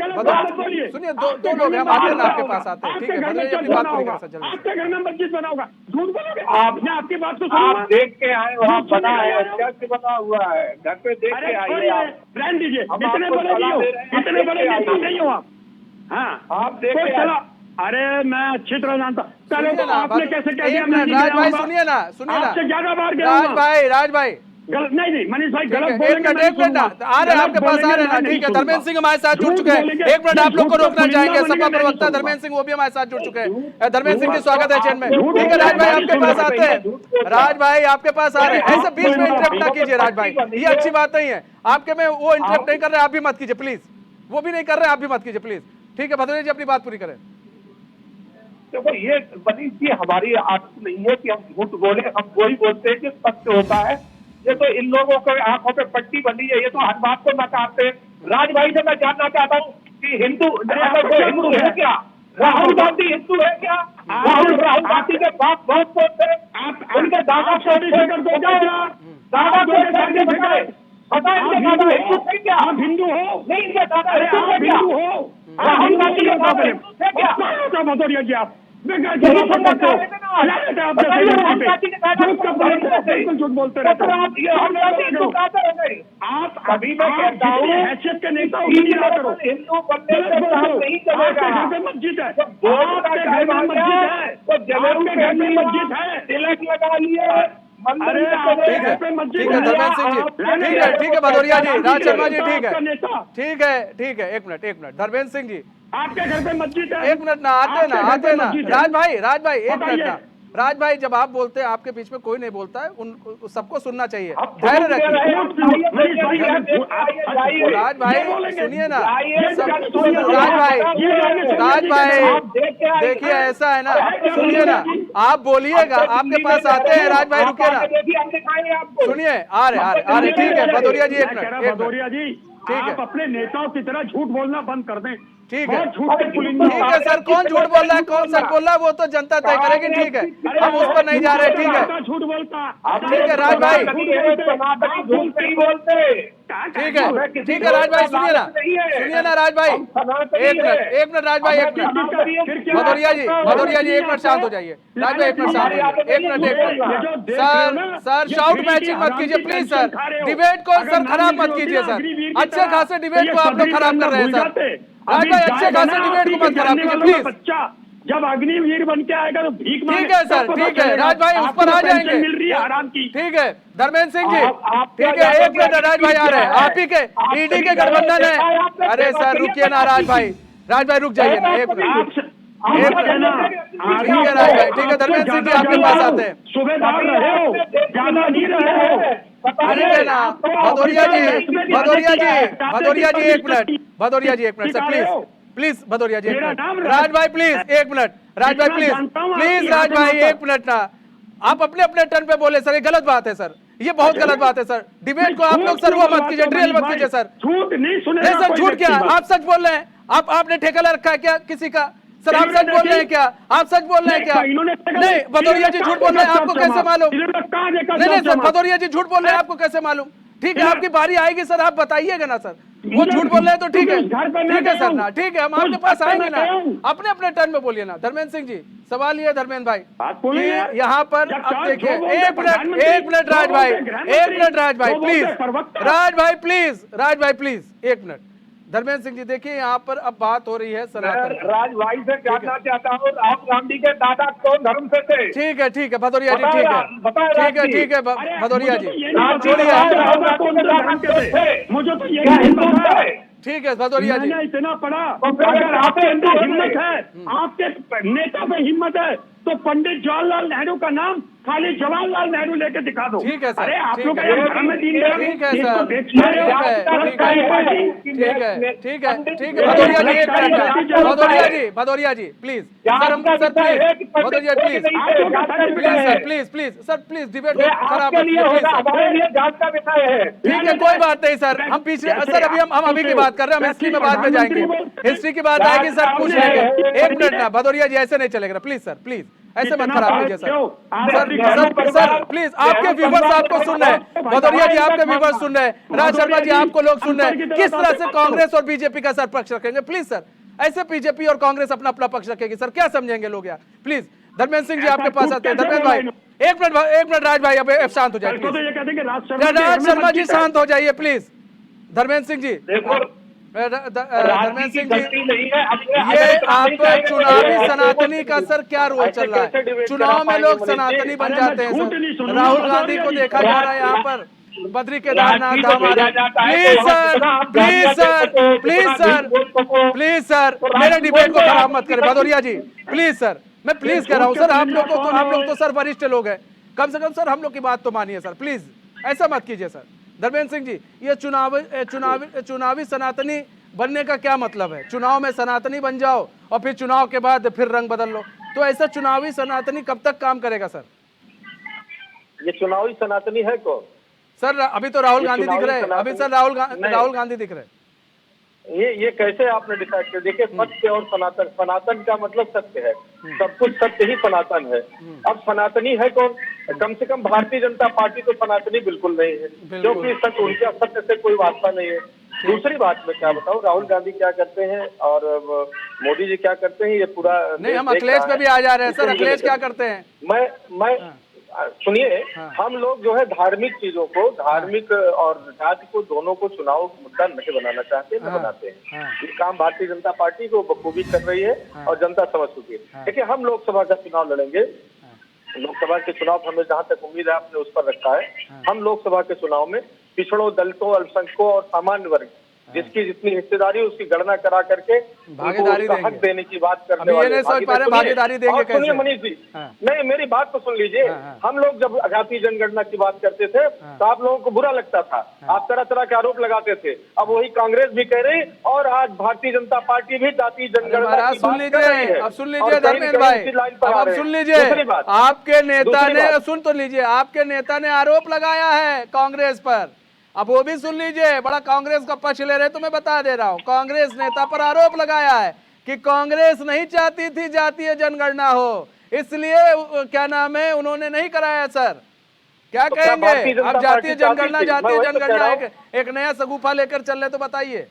सुनिए, दो लोग हैं, हम आते हैं ना आपके पास आते हैं, ठीक है, अपनी बात पूरी करें सर जल्दी। आपके घर में मस्जिद बना होगा, झूठ बोलोगे? आपने आपकी बात तो आप देख के आए, वहाँ बना है, चर्च बना हुआ है, घर पे देख के आइए आप, ब्रांड दीजिए, इतने बड़े नहीं हो आप। हाँ, आप देख के चला। अरे मैं अच्छी तरह जानता, पहले तो आपने कैसे कह दिया? राज भाई सुनिए ना, आपसे ज्यादा बार गया। राज भाई गलत नहीं मनीष भाई, गलत एक मिनट ना, आ रहे हैं आपके पास, आ रहे हैं ना, ठीक है। धर्मेंद्र सिंह हमारे साथ जुड़ चुके हैं, एक मिनट आप लोग को रोकना चाहेंगे, सपा प्रवक्ता धर्मेंद्र सिंह वो भी हमारे साथ जुड़ चुके हैं। धर्मेंद्र सिंह की स्वागत है चैन में, ठीक है। राज भाई आपके पास आते हैं, राज भाई आपके पास आ रहे हैं, ऐसे बीच में इंटरप्ट ना कीजिए राज भाई, ये अच्छी बात नहीं है। आपके में वो इंटरप्ट नहीं कर रहे, आप भी मत कीजिए प्लीज, वो भी नहीं कर रहे, आप भी मत कीजिए प्लीज, ठीक है। भदौरिया जी अपनी बात पूरी करें। देखो ये मनीष जी हमारी आदत नहीं है कि हम झूठ बोले, हम वही बोलते हैं कि सत्य होता है। ये तो इन लोगों को आंखों पे पट्टी बनी है, ये तो हर बात को नकारते हैं। राज भाई से मैं जानना चाहता हूँ कि हिंदू हिंदू है क्या? राहुल गांधी हिंदू है क्या? राहुल गांधी के बाप बहुत बोलते हैं, उनके दादा को दादा आप हिंदू हो? नहीं, इनके दादा हिंदू हो? राहुल गांधी के बाप भदौरिया जी आप बेकार जवाब देते हो। क्या रहता है आपका सही बिल्कुल झूठ बोलते रहते हो। आप अभी मैं कहता हूँ हैसियत के नेता हो, नहीं रहा करो। हिंदू बनने से काम नहीं चलेगा। आपके घर पे मस्जिद है, वोट का आपके घर टाइम आ में गया मस्जिद है, तो जरूर आपके घर में मस्जिद है। तिलक लगा लिए मंदिर अरे में आपके चले घर गए। पे मस्जिद ठीक है धर्मेंद्र सिंह जी, ठीक है भदौरिया जी, राज शर्मा जी, ठीक आपका है, नेता, ठीक है, एक मिनट धर्मेंद्र सिंह जी, आपके घर पे मस्जिद है। एक मिनट ना, आते ना, आपके घर पे ना, मस्जिद है। राज भाई एक मिनट बताइए। ना, राज भाई जब आप बोलते हैं आपके बीच में कोई नहीं बोलता है, उन सबको सुनना चाहिए, अब धैर्य दे रखिए। रहे हैं, जाइए, मनीष भाई, जाइए। राज भाई ये बोलेंगे। सुनिए ना, जाइए, सब सुनिए, राज भाई, ये राज भाई आप देख के आइए। देखिए ऐसा है ना, सुनिए ना, आप बोलिएगा, आपके पास आते हैं, राज भाई रुकिए ना, देखिए हम दिखाएंगे आपको। सुनिए, आ रहे, ठीक है भदौरिया जी, एक मिनट, भदौरिया जी, ठीक है। आप अपने नेताओं की तरह झूठ बोलना बंद कर दें। ठीक है, बहुत झूठ के पुलिंदा ठीक है सर, कौन झूठ बोल रहा है, कौन सच बोल रहा है, वो तो जनता तय करेगी, ठीक है, हम उस पर नहीं जा रहे, ठीक है, झूठ बोलता। ठीक है राज भाई, सनातनी झूठ नहीं बोलते। ठीक है राज भाई, सुनिए ना राज भाई, एक मिनट राज भाई, एक मिनट, भदौरिया जी एक मिनट शांत हो जाइए, राज भाई एक मिनट शांत हो जाइए, एक मिनट, सर शाउट मैचिंग मत कीजिए प्लीज सर, डिबेट को सर खराब मत कीजिए सर, अच्छे खासे डिबेट को आप लोग खराब कर रहे हैं सर, राज भाई अच्छे खासे डिबेट को मत खराब कीजिए प्लीज। बच्चा जब अग्निवीर बन के आएगा तो भीख ठीक है सर, ठीक है राज भाई, उस पर आ जाएंगे, मिल रही है आराम की। ठीक है धर्मेंद्र सिंह जी, ठीक है, एक मिनट राज भाई आ रहे हैं, आप ही के ईडी के गठबंधन है, अरे सर रुकिए ना राज भाई रुक जाइए ना, एक मिनट, ठीक है राज भाई, ठीक है धर्मेंद्र सिंह जी आपके पास आते हैं, सुबेदार रहे हो, ज्यादा नहीं रहे हो। ठीक है ना, भदौरिया जी एक मिनट सर, प्लीज भदौरिया जी एक मिनट, राज भाई प्लीज एक मिनट, राज भाई प्लीज राज भाई एक मिनट ना, आप अपने अपने टर्न पे बोले सर, ये गलत बात है सर, ये बहुत गलत बात है सर, डिबेट को आप लोग सर वो मत कीजिए, ड्रिल मत कीजिए सर, झूठ नहीं सुने सर झूठ क्या, आप सच बोल रहे हैं, आपने ठेका ला रखा है क्या किसी का, सर आप सच बोल रहे हैं क्या, आप सच बोल रहे हैं क्या, नहीं भदौरिया जी झूठ बोल रहे हैं, आपको कैसे मालूम, नहीं सर भदौरिया जी झूठ बोल रहे हैं, आपको कैसे मालूम, ठीक है आपकी बारी आएगी सर, आप बताइएगा ना सर, वो झूठ बोल रहे हैं तो ठीक है सर ना, ठीक है हम आपके पास आएंगे ना, अपने अपने टर्न में बोलिए ना। धर्मेंद्र सिंह जी सवाल ये धर्मेंद्र भाई कि यहाँ पर अब देखिए, एक मिनट राज भाई प्लीज एक मिनट, धर्मेंद्र सिंह जी देखिए यहाँ पर अब बात हो रही है सनातन, राज भाई से जानना चाहता हूँ राहुल गांधी के दादा कौन धर्म से थे? ठीक है भदौरिया जी, ठीक है भदौरिया जी, मुझे तो ये हिंदू है, ठीक है भदौरिया जी, मैंने इतना पढ़ा, अगर आपके अंदर हिम्मत है, आपके नेता पे हिम्मत है तो पंडित जवाहरलाल नेहरू का नाम खाली जवाहरलाल नेहरू लेके दिखा दो। ठीक है सर, अरे आप ठीक लोग है, ठीक है sir, Bhadauria ji please please debate खराब मत कीजिए, ठीक है कोई बात नहीं सर, हम पीछे सर अभी की बात कर रहे हैं, हम हिस्ट्री में बाद में जाएंगे, हिस्ट्री की बात आएगी सर, पूछ लेंगे, एक मिनट ना भदौरिया जी ऐसे नहीं चलेगा प्लीज सर, प्लीज ऐसे मत खराब कीजिए सर प्लीज, आपके व्यूवर्स आपको सुन रहे हैं, भदौरिया जी आपके व्यूवर्स सुन रहे हैं, राज शर्मा जी आपको लोग सुन रहे हैं, किस तरह से कांग्रेस और बीजेपी का सर पक्ष रखेंगे, प्लीज सर ऐसे बीजेपी और कांग्रेस अपना अपना पक्ष रखेगी सर, क्या समझेंगे लोग यार, प्लीज धर्मेंद्र सिंह जी आपके पास आते हैं, धर्मेंद्र भाई एक मिनट राज भाई अब शांत हो जाइए, राज शर्मा जी शांत हो जाइए प्लीज, धर्मेंद्र सिंह जी, धर्मेंद्र सिंह जी ये आप चुनावी सनातनी का सर क्या रोल चल रहा है, चुनाव में लोग सनातनी बन जाते हैं सर, राहुल गांधी को देखा जा रहा है यहाँ पर बद्री केदारनाथ धाम, प्लीज सर मेरे डिबेट को खराब मत करें भदौरिया जी, प्लीज सर, मैं प्लीज कह रहा हूँ सर, आप लोग तो सर वरिष्ठ लोग हैं, कम से कम सर हम लोग की बात तो मानिए सर, प्लीज ऐसा मत कीजिए सर। धर्मेंद्र सिंह जी ये चुनावी सनातनी बनने का क्या मतलब है, चुनाव में सनातनी बन जाओ और फिर चुनाव के बाद फिर रंग बदल लो, तो ऐसा चुनावी सनातनी कब तक काम करेगा सर? ये चुनावी सनातनी है कौन सर? अभी तो राहुल गांधी दिख रहे हैं, अभी सर राहुल गांधी दिख रहे हैं, ये कैसे आपने डिसाइड किया? देखिए सत्य और सनातन, सनातन का मतलब सत्य है, सब कुछ सत्य ही सनातन है। अब सनातनी है कौन? कम से कम भारतीय जनता पार्टी तो सनातनी बिल्कुल नहीं है, क्योंकि सत्य उनके सत्य से कोई वास्ता नहीं है। दूसरी बात मैं क्या बताऊं, राहुल गांधी क्या करते हैं और मोदी जी क्या करते हैं, ये पूरा नहीं, हम अखिलेश पे भी आ जा रहे हैं सर। अखिलेश क्या करते हैं? मैं सुनिए, हम लोग जो है धार्मिक चीजों को, धार्मिक और जाति को, दोनों को चुनाव मुद्दा नहीं बनाना चाहते, न बनाते हैं। ये काम भारतीय जनता पार्टी को बखूबी कर रही है और जनता समझ चुकी है। देखिए, हम लोकसभा का चुनाव लड़ेंगे, लोकसभा के चुनाव हमें जहां तक उम्मीद है आपने उस पर रखा है। हम लोकसभा के चुनाव में पिछड़ों, दलितों, अल्पसंख्यकों और सामान्य वर्ग जिसकी जितनी हिस्सेदारी उसकी गणना करा करके भागीदारी हक देने की बात करने अभी ये नहीं सोच पा रहे भागीदारी देंगे कैसे? सुनिए मनीष जी, नहीं मेरी बात तो सुन लीजिए। हम लोग जब जातीय जनगणना की बात करते थे तो आप लोगों को बुरा लगता था, आप तरह तरह के आरोप लगाते थे। अब वही कांग्रेस भी कह रही और आज भारतीय जनता पार्टी भी जातीय जनगणना की सुन बात कर रही लीजिए, है। अब सुन लीजिए धर्मेंद्र भाई, अब सुन लीजिए, आपके नेता ने, सुन तो लीजिए, आपके नेता ने आरोप लगाया है कांग्रेस पर। अब वो भी सुन लीजिए, बड़ा कांग्रेस का पक्ष ले रहे तो मैं बता दे रहा हूं। कांग्रेस नेता पर आरोप लगाया है कि कांग्रेस नहीं चाहती थी जातीय जनगणना हो, इसलिए क्या नाम है, उन्होंने नहीं कराया। सर क्या कहेंगे आप? जातीय जनगणना एक नया सगुफा लेकर चल रहे तो बताइए।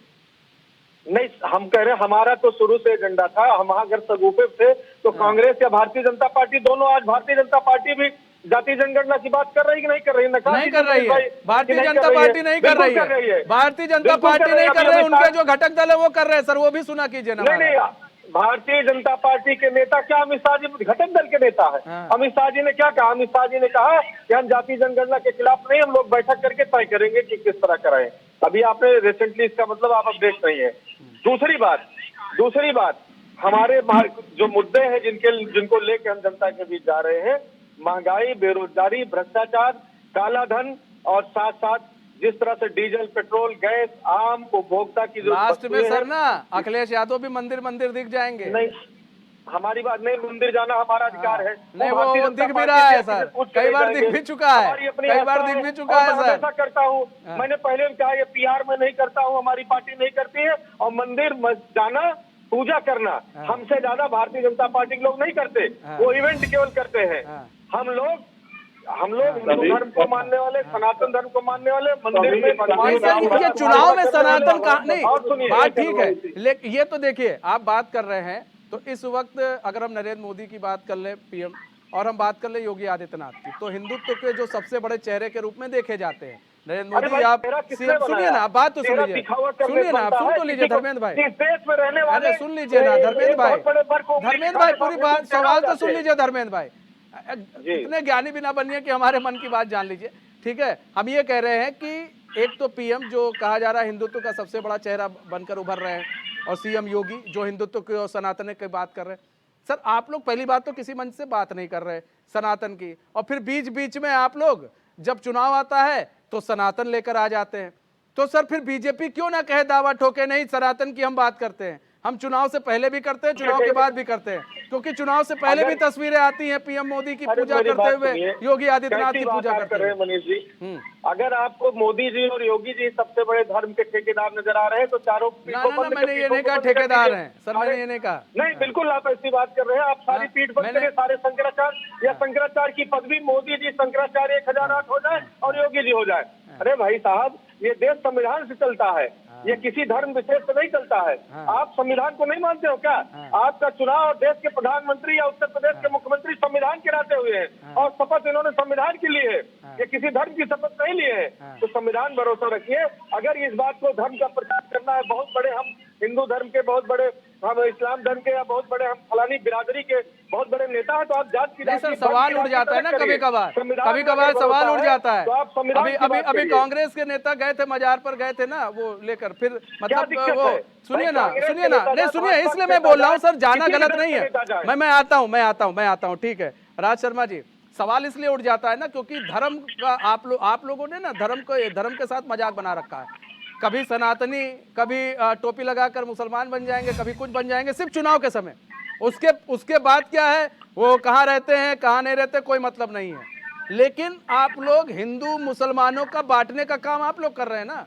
नहीं, हम कह रहे हैं हमारा तो शुरू से एजेंडा था, हम अगर सगुफे थे तो कांग्रेस या भारतीय जनता पार्टी दोनों, आज भारतीय जनता पार्टी भी जातीय जनगणना की बात कर रही कि नहीं कर रही? नहीं कर रही है, भारतीय जनता पार्टी नहीं कर रही है, भारतीय जनता पार्टी नहीं कर रही है, उनके जो घटक दल है वो कर रहे हैं सर, वो भी सुना कीजिए ना। नहीं, भारतीय जनता पार्टी के नेता क्या अमित शाह जी घटक दल के नेता है? अमित शाह जी ने क्या कहा? अमित शाह जी ने कहा कि हम जातीय जनगणना के खिलाफ नहीं, हम लोग बैठक करके तय करेंगे कि किस तरह कराएं। अभी आपने रिसेंटली, इसका मतलब आप अपडेट नहीं है। दूसरी बात हमारे जो मुद्दे हैं जिनको लेके हम जनता के बीच जा रहे हैं, महंगाई, बेरोजगारी, भ्रष्टाचार, काला धन और साथ साथ जिस तरह से डीजल, पेट्रोल, गैस, आम उपभोक्ता की जो लास्ट में सर ना अखिलेश यादव भी मंदिर दिख जाएंगे। नहीं, हमारी बात नहीं, मंदिर जाना हमारा अधिकार है। नहीं, वो दिख भी रहा है सर, कई बार दिख भी चुका है, कई बार दिख भी चुका है सर। ऐसा करता हूँ, मैंने पहले भी कहा, ये PR में नहीं करता हूँ, हमारी पार्टी नहीं करती है। और मंदिर जाना, पूजा करना हमसे ज्यादा भारतीय जनता पार्टी के लोग नहीं करते, वो इवेंट केवल करते हैं। हम लोग हिंदू धर्म को मानने वाले, सनातन धर्म को मानने वाले, मंदिर में ये चुनाव में सनातन का नहीं, बात ठीक है, लेकिन ये तो देखिए आप बात कर रहे हैं तो इस वक्त अगर हम नरेंद्र मोदी की बात कर ले PM, और हम बात कर ले योगी आदित्यनाथ की, तो हिंदुत्व के जो सबसे बड़े चेहरे के रूप में देखे जाते हैं नरेंद्र मोदी। आप सुनिए ना, बात तो सुन लीजिए, सुनिए ना, सुन तो लीजिए धर्मेंद्र भाई, अरे सुन लीजिए ना धर्मेंद्र भाई, पूरी बात, सवाल तो सुन लीजिए धर्मेंद्र भाई। इतने ज्ञानी भी ना बनिए कि हमारे मन की बात जान लीजिए, ठीक है? हम ये कह रहे हैं कि एक तो PM जो कहा जा रहा है हिंदुत्व का सबसे बड़ा चेहरा बनकर उभर रहे हैं, और CM योगी जो हिंदुत्व की और सनातन की बात कर रहे हैं। सर आप लोग पहली बात तो किसी मंच से बात नहीं कर रहे सनातन की, और फिर बीच में आप लोग जब चुनाव आता है तो सनातन लेकर आ जाते हैं। तो सर फिर BJP क्यों ना कहे, दावा ठोके, नहीं सनातन की हम बात करते हैं, हम चुनाव से पहले भी करते हैं, चुनाव के बाद भी करते हैं, क्योंकि चुनाव से पहले भी तस्वीरें आती हैं PM मोदी की पूजा करते हुए, योगी आदित्यनाथ की पूजा करते हुए। मनीष जी, अगर आपको मोदी जी और योगी जी सबसे बड़े धर्म के ठेकेदार नजर आ रहे हैं तो चारों मैंने ये नहीं कहा ठेकेदार हैं सर, मैंने ये नहीं कहा। नहीं, बिल्कुल आप ऐसी बात कर रहे हैं, आप सारी पीठ बंद करें, सारे शंकराचार्य या शंकराचार्य की पदवी मोदी जी शंकराचार्य 1008 हो जाए और योगी जी हो जाए। अरे भाई साहब, ये देश संविधान से चलता है, ये किसी धर्म विशेष से नहीं चलता है। आप संविधान को नहीं मानते हो क्या? आपका चुनाव देश के प्रधानमंत्री या उत्तर प्रदेश के मुख्यमंत्री संविधान के रहते हुए हैं, और शपथ इन्होंने संविधान की ली है, ये किसी धर्म की शपथ नहीं लिए है। तो संविधान भरोसा रखिए। अगर इस बात को धर्म का प्रचार करना है, बहुत बड़े हम हिंदू धर्म के, बहुत बड़े हम इस्लाम धर्म के, या बहुत बड़े हम फलानी बिरादरी के बहुत बड़े नेता है, तो आप जात की सर सवाल उठ जाता है ना कभी कभार सवाल उठ जाता है। अभी कांग्रेस के नेता गए थे, मजार पर गए थे ना वो लेकर, फिर मतलब वो सुनिए ना नहीं सुनिए, इसलिए मैं बोल रहा हूँ सर, जाना गलत नहीं है। मैं आता हूँ, ठीक है राज शर्मा जी, सवाल इसलिए उठ जाता है ना क्योंकि धर्म का आप लोगों ने ना धर्म के साथ मजाक बना रखा है। कभी सनातनी, कभी टोपी लगाकर मुसलमान बन जाएंगे, कभी कुछ बन जाएंगे सिर्फ चुनाव के समय। उसके बाद क्या है, वो कहाँ रहते हैं कहाँ नहीं रहते कोई मतलब नहीं है। लेकिन आप लोग हिंदू मुसलमानों का बांटने का काम आप लोग कर रहे हैं ना,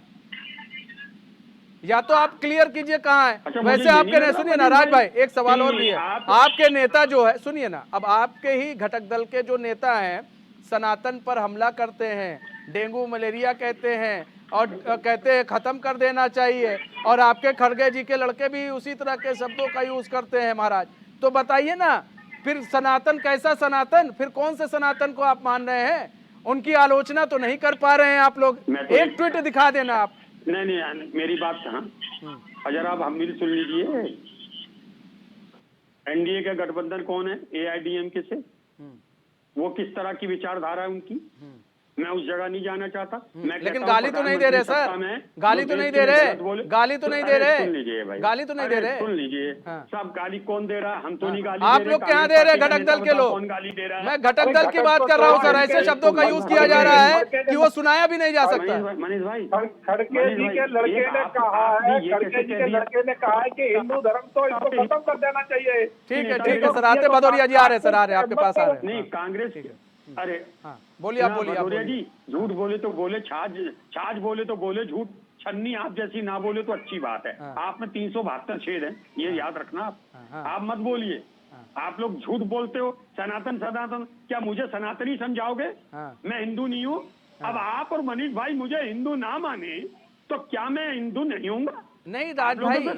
या तो आप क्लियर कीजिए कहाँ है। अच्छा, वैसे आपके नहीं, सुनिए ना राज भाई, एक सवाल और भी है। आपके नेता जो है, सुनिए ना, अब आपके ही घटक दल के जो नेता हैं सनातन पर हमला करते हैं, डेंगू मलेरिया कहते हैं, और कहते हैं खत्म कर देना चाहिए, और आपके खड़गे जी के लड़के भी उसी तरह के शब्दों का यूज करते हैं महाराज। तो बताइए ना, फिर सनातन कैसा सनातन, फिर कौन से सनातन को आप मान रहे हैं? उनकी आलोचना तो नहीं कर पा रहे हैं आप लोग। एक ट्वीट दिखा देना आप। नहीं, मेरी बात कहाँ, अगर आप हम भी सुन लीजिए। एनडीए का गठबंधन कौन है? एआईडीएमके से। वो किस तरह की विचारधारा है उनकी, मैं उस जगह नहीं जाना चाहता। मैं लेकिन गाली तो नहीं दे रहे सर, गाली तो नहीं दे रहे, गाली तो नहीं दे रहे, सुन लीजिए भाई, गाली तो नहीं दे रहे, सुन लीजिए। सब गाली कौन दे रहा है? हम तो नहीं गाली आप दे रहे। लोग क्या दे रहे हैं? घटक दल के लोग। कौन गाली दे रहा है? मैं घटक दल की बात कर रहा हूँ सर। ऐसे शब्दों का यूज किया जा रहा है कि वो सुनाया भी नहीं जा सकता। मनीष भाई, खड़गे जी के लड़के ने कहा है, खड़गे जी के लड़के ने कहा है कि हिंदू धर्म तो इसको खत्म कर देना चाहिए। ठीक है सर, आते भदौरिया जी आ रहे सर, आ रहे आपके पास आ रहे हैं। नहीं, कांग्रेस, अरे हाँ बोलिए, आप बोलिए, भदौरिया जी, झूठ बोले तो बोले, छाछ बोले तो बोले, झूठ छन्नी आप जैसी ना बोले तो अच्छी बात है। आप में 372 छेद हैं, ये याद रखना आप मत बोलिए। आप लोग झूठ बोलते हो। सनातन, क्या मुझे सनातनी समझाओगे? मैं हिंदू नहीं हूँ। अब आप और मनीष भाई मुझे हिंदू ना माने तो क्या मैं हिंदू नहीं हूँगा? नहीं राज भाई,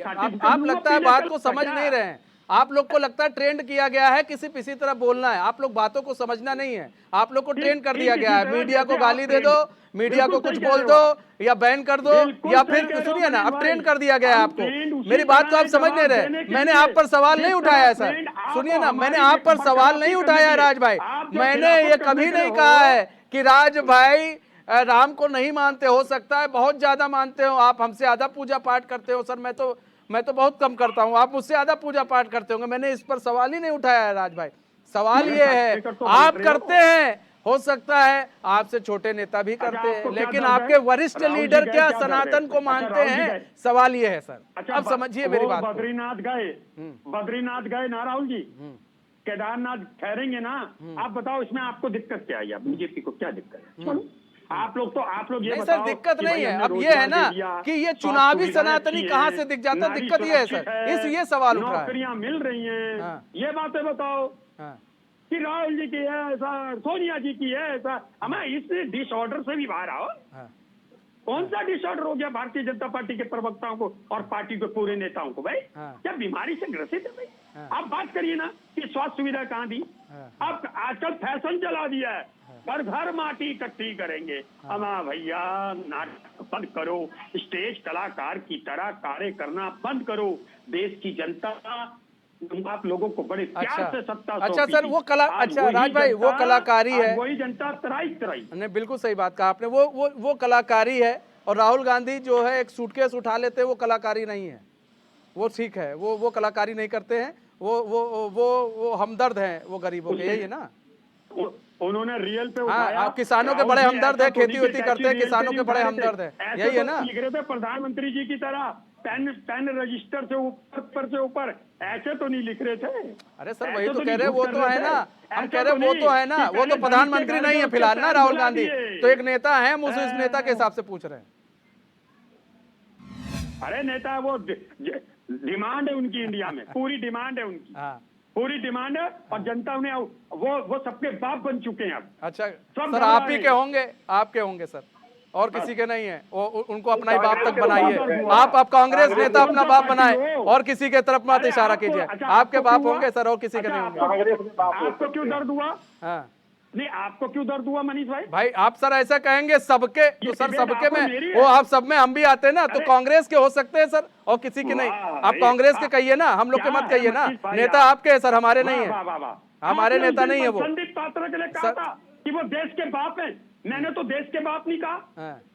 आप लगता है बात को समझ नहीं रहे हैं। आप लोग को लगता है ट्रेंड किया गया है किसी तरह बोलना है। आप लोग बातों को समझना नहीं है। आप लोग को ट्रेंड कर दिया गया है। मीडिया को गाली दे दो, मीडिया को कुछ बोल दो या बैन कर दो, या फिर सुनिए ना, अब ट्रेंड कर दिया गया है आपको। मेरी बात को आप समझ नहीं रहे। मैंने आप पर सवाल नहीं उठाया है सर, सुनिए ना, मैंने आप पर सवाल नहीं उठाया है राज भाई। मैंने ये कभी नहीं कहा है कि राज भाई राम को नहीं मानते। हो सकता है बहुत ज्यादा मानते हो, आप हमसे ज्यादा पूजा पाठ करते हो सर। मैं तो बहुत कम करता हूं, आप मुझसे ज्यादा पूजा पाठ करते होंगे। मैंने इस पर सवाल ही नहीं उठाया है राज भाई। सवाल ये है, आप करते हैं, हो सकता है आपसे छोटे नेता भी करते हैं, लेकिन आपके वरिष्ठ लीडर क्या सनातन को मानते हैं? सवाल ये है सर। अब समझिए मेरी बात। बद्रीनाथ गए ना राहुल जी, केदारनाथ ठहरेंगे ना? आप बताओ इसमें आपको दिक्कत क्या है? बीजेपी को क्या दिक्कत है? आप लोग ये नहीं सर, दिक्कत नहीं है। अब ये है ना कि ये चुनावी सनातनी कहाँ से दिख जाता है? दिक्कत ये है सर, ये सवाल उठ रहा है। नौकरियां मिल रही हैं, ये बातें बताओ कि राहुल जी की है ऐसा, सोनिया जी की है ऐसा। हमें इस डिसऑर्डर से भी बाहर आओ। कौन सा डिसऑर्डर हो गया भारतीय जनता पार्टी के प्रवक्ताओं को और पार्टी के पूरे नेताओं को? भाई क्या बीमारी से ग्रसित है भाई? आप बात करिए ना कि स्वास्थ्य सुविधा कहाँ दी? अब आजकल फैशन चला दिया है, घर माटी इकट्ठी करेंगे। अमा भैया, नाटक बंद करो, स्टेज कलाकार की तरह कार्य करना बंद करो। देश की जनता आप लोगों को बड़े प्यार से सत्ता अच्छा सर, वो कला, अच्छा राज भाई, वो कलाकारी है, वही जनता तराई। नहीं बिल्कुल सही बात कहा आपने। वो कलाकारी है। और राहुल गांधी जो है एक सूटकेस उठा लेते हैं, वो कलाकारी नहीं है। वो ठीक है, वो कलाकारी नहीं करते हैं। वो हमदर्द हैं, वो गरीबों के, यही है ना। उन्होंने रियल पे उठाया। आप किसानों के बड़े हमदर्द है, खेती वेती करते हैं, किसानों के बड़े हमदर्द है, यही है ना। लिख रहे थे प्रधानमंत्री जी की तरह पेन रजिस्टर से ऊपर ऐसे तो नहीं लिख रहे थे। अरे सर वही तो कह रहे, वो तो है ना, हम कह रहे वो तो है ना। वो तो प्रधानमंत्री नहीं है फिलहाल ना राहुल गांधी, तो एक नेता है, हम उस नेता के हिसाब से पूछ रहे हैं। अरे नेता, वो डिमांड है उनकी इंडिया में, पूरी डिमांड है उनकी, पूरी डिमांड है। और जनता उन्हें वो सबके बाप बन चुके हैं अब। अच्छा सर, आप ही के होंगे, आपके होंगे सर, और किसी के नहीं है। उनको अपना ही बाप तक बनाइए आप कांग्रेस नेता अपना बाप बनाए, और किसी के तरफ मत इशारा कीजिए। आपके बाप होंगे सर, और किसी के नहीं होंगे। आपको क्यों दर्द हुआ? नहीं, आपको क्यों दर्द हुआ मनीष भाई? आप सर ऐसा कहेंगे सबके, तो सर सबके में वो आप सब में हम भी आते हैं ना, तो कांग्रेस के हो सकते हैं सर, और किसी के नहीं। आप कांग्रेस के कहिए ना, हम लोग के मत कहिए ना। नेता आपके है सर, हमारे नहीं है, हमारे नेता नहीं है वो। संदीप पात्रा के लिए कहा था कि वो देश के बाप है। मैंने तो देश के बाप नहीं कहा,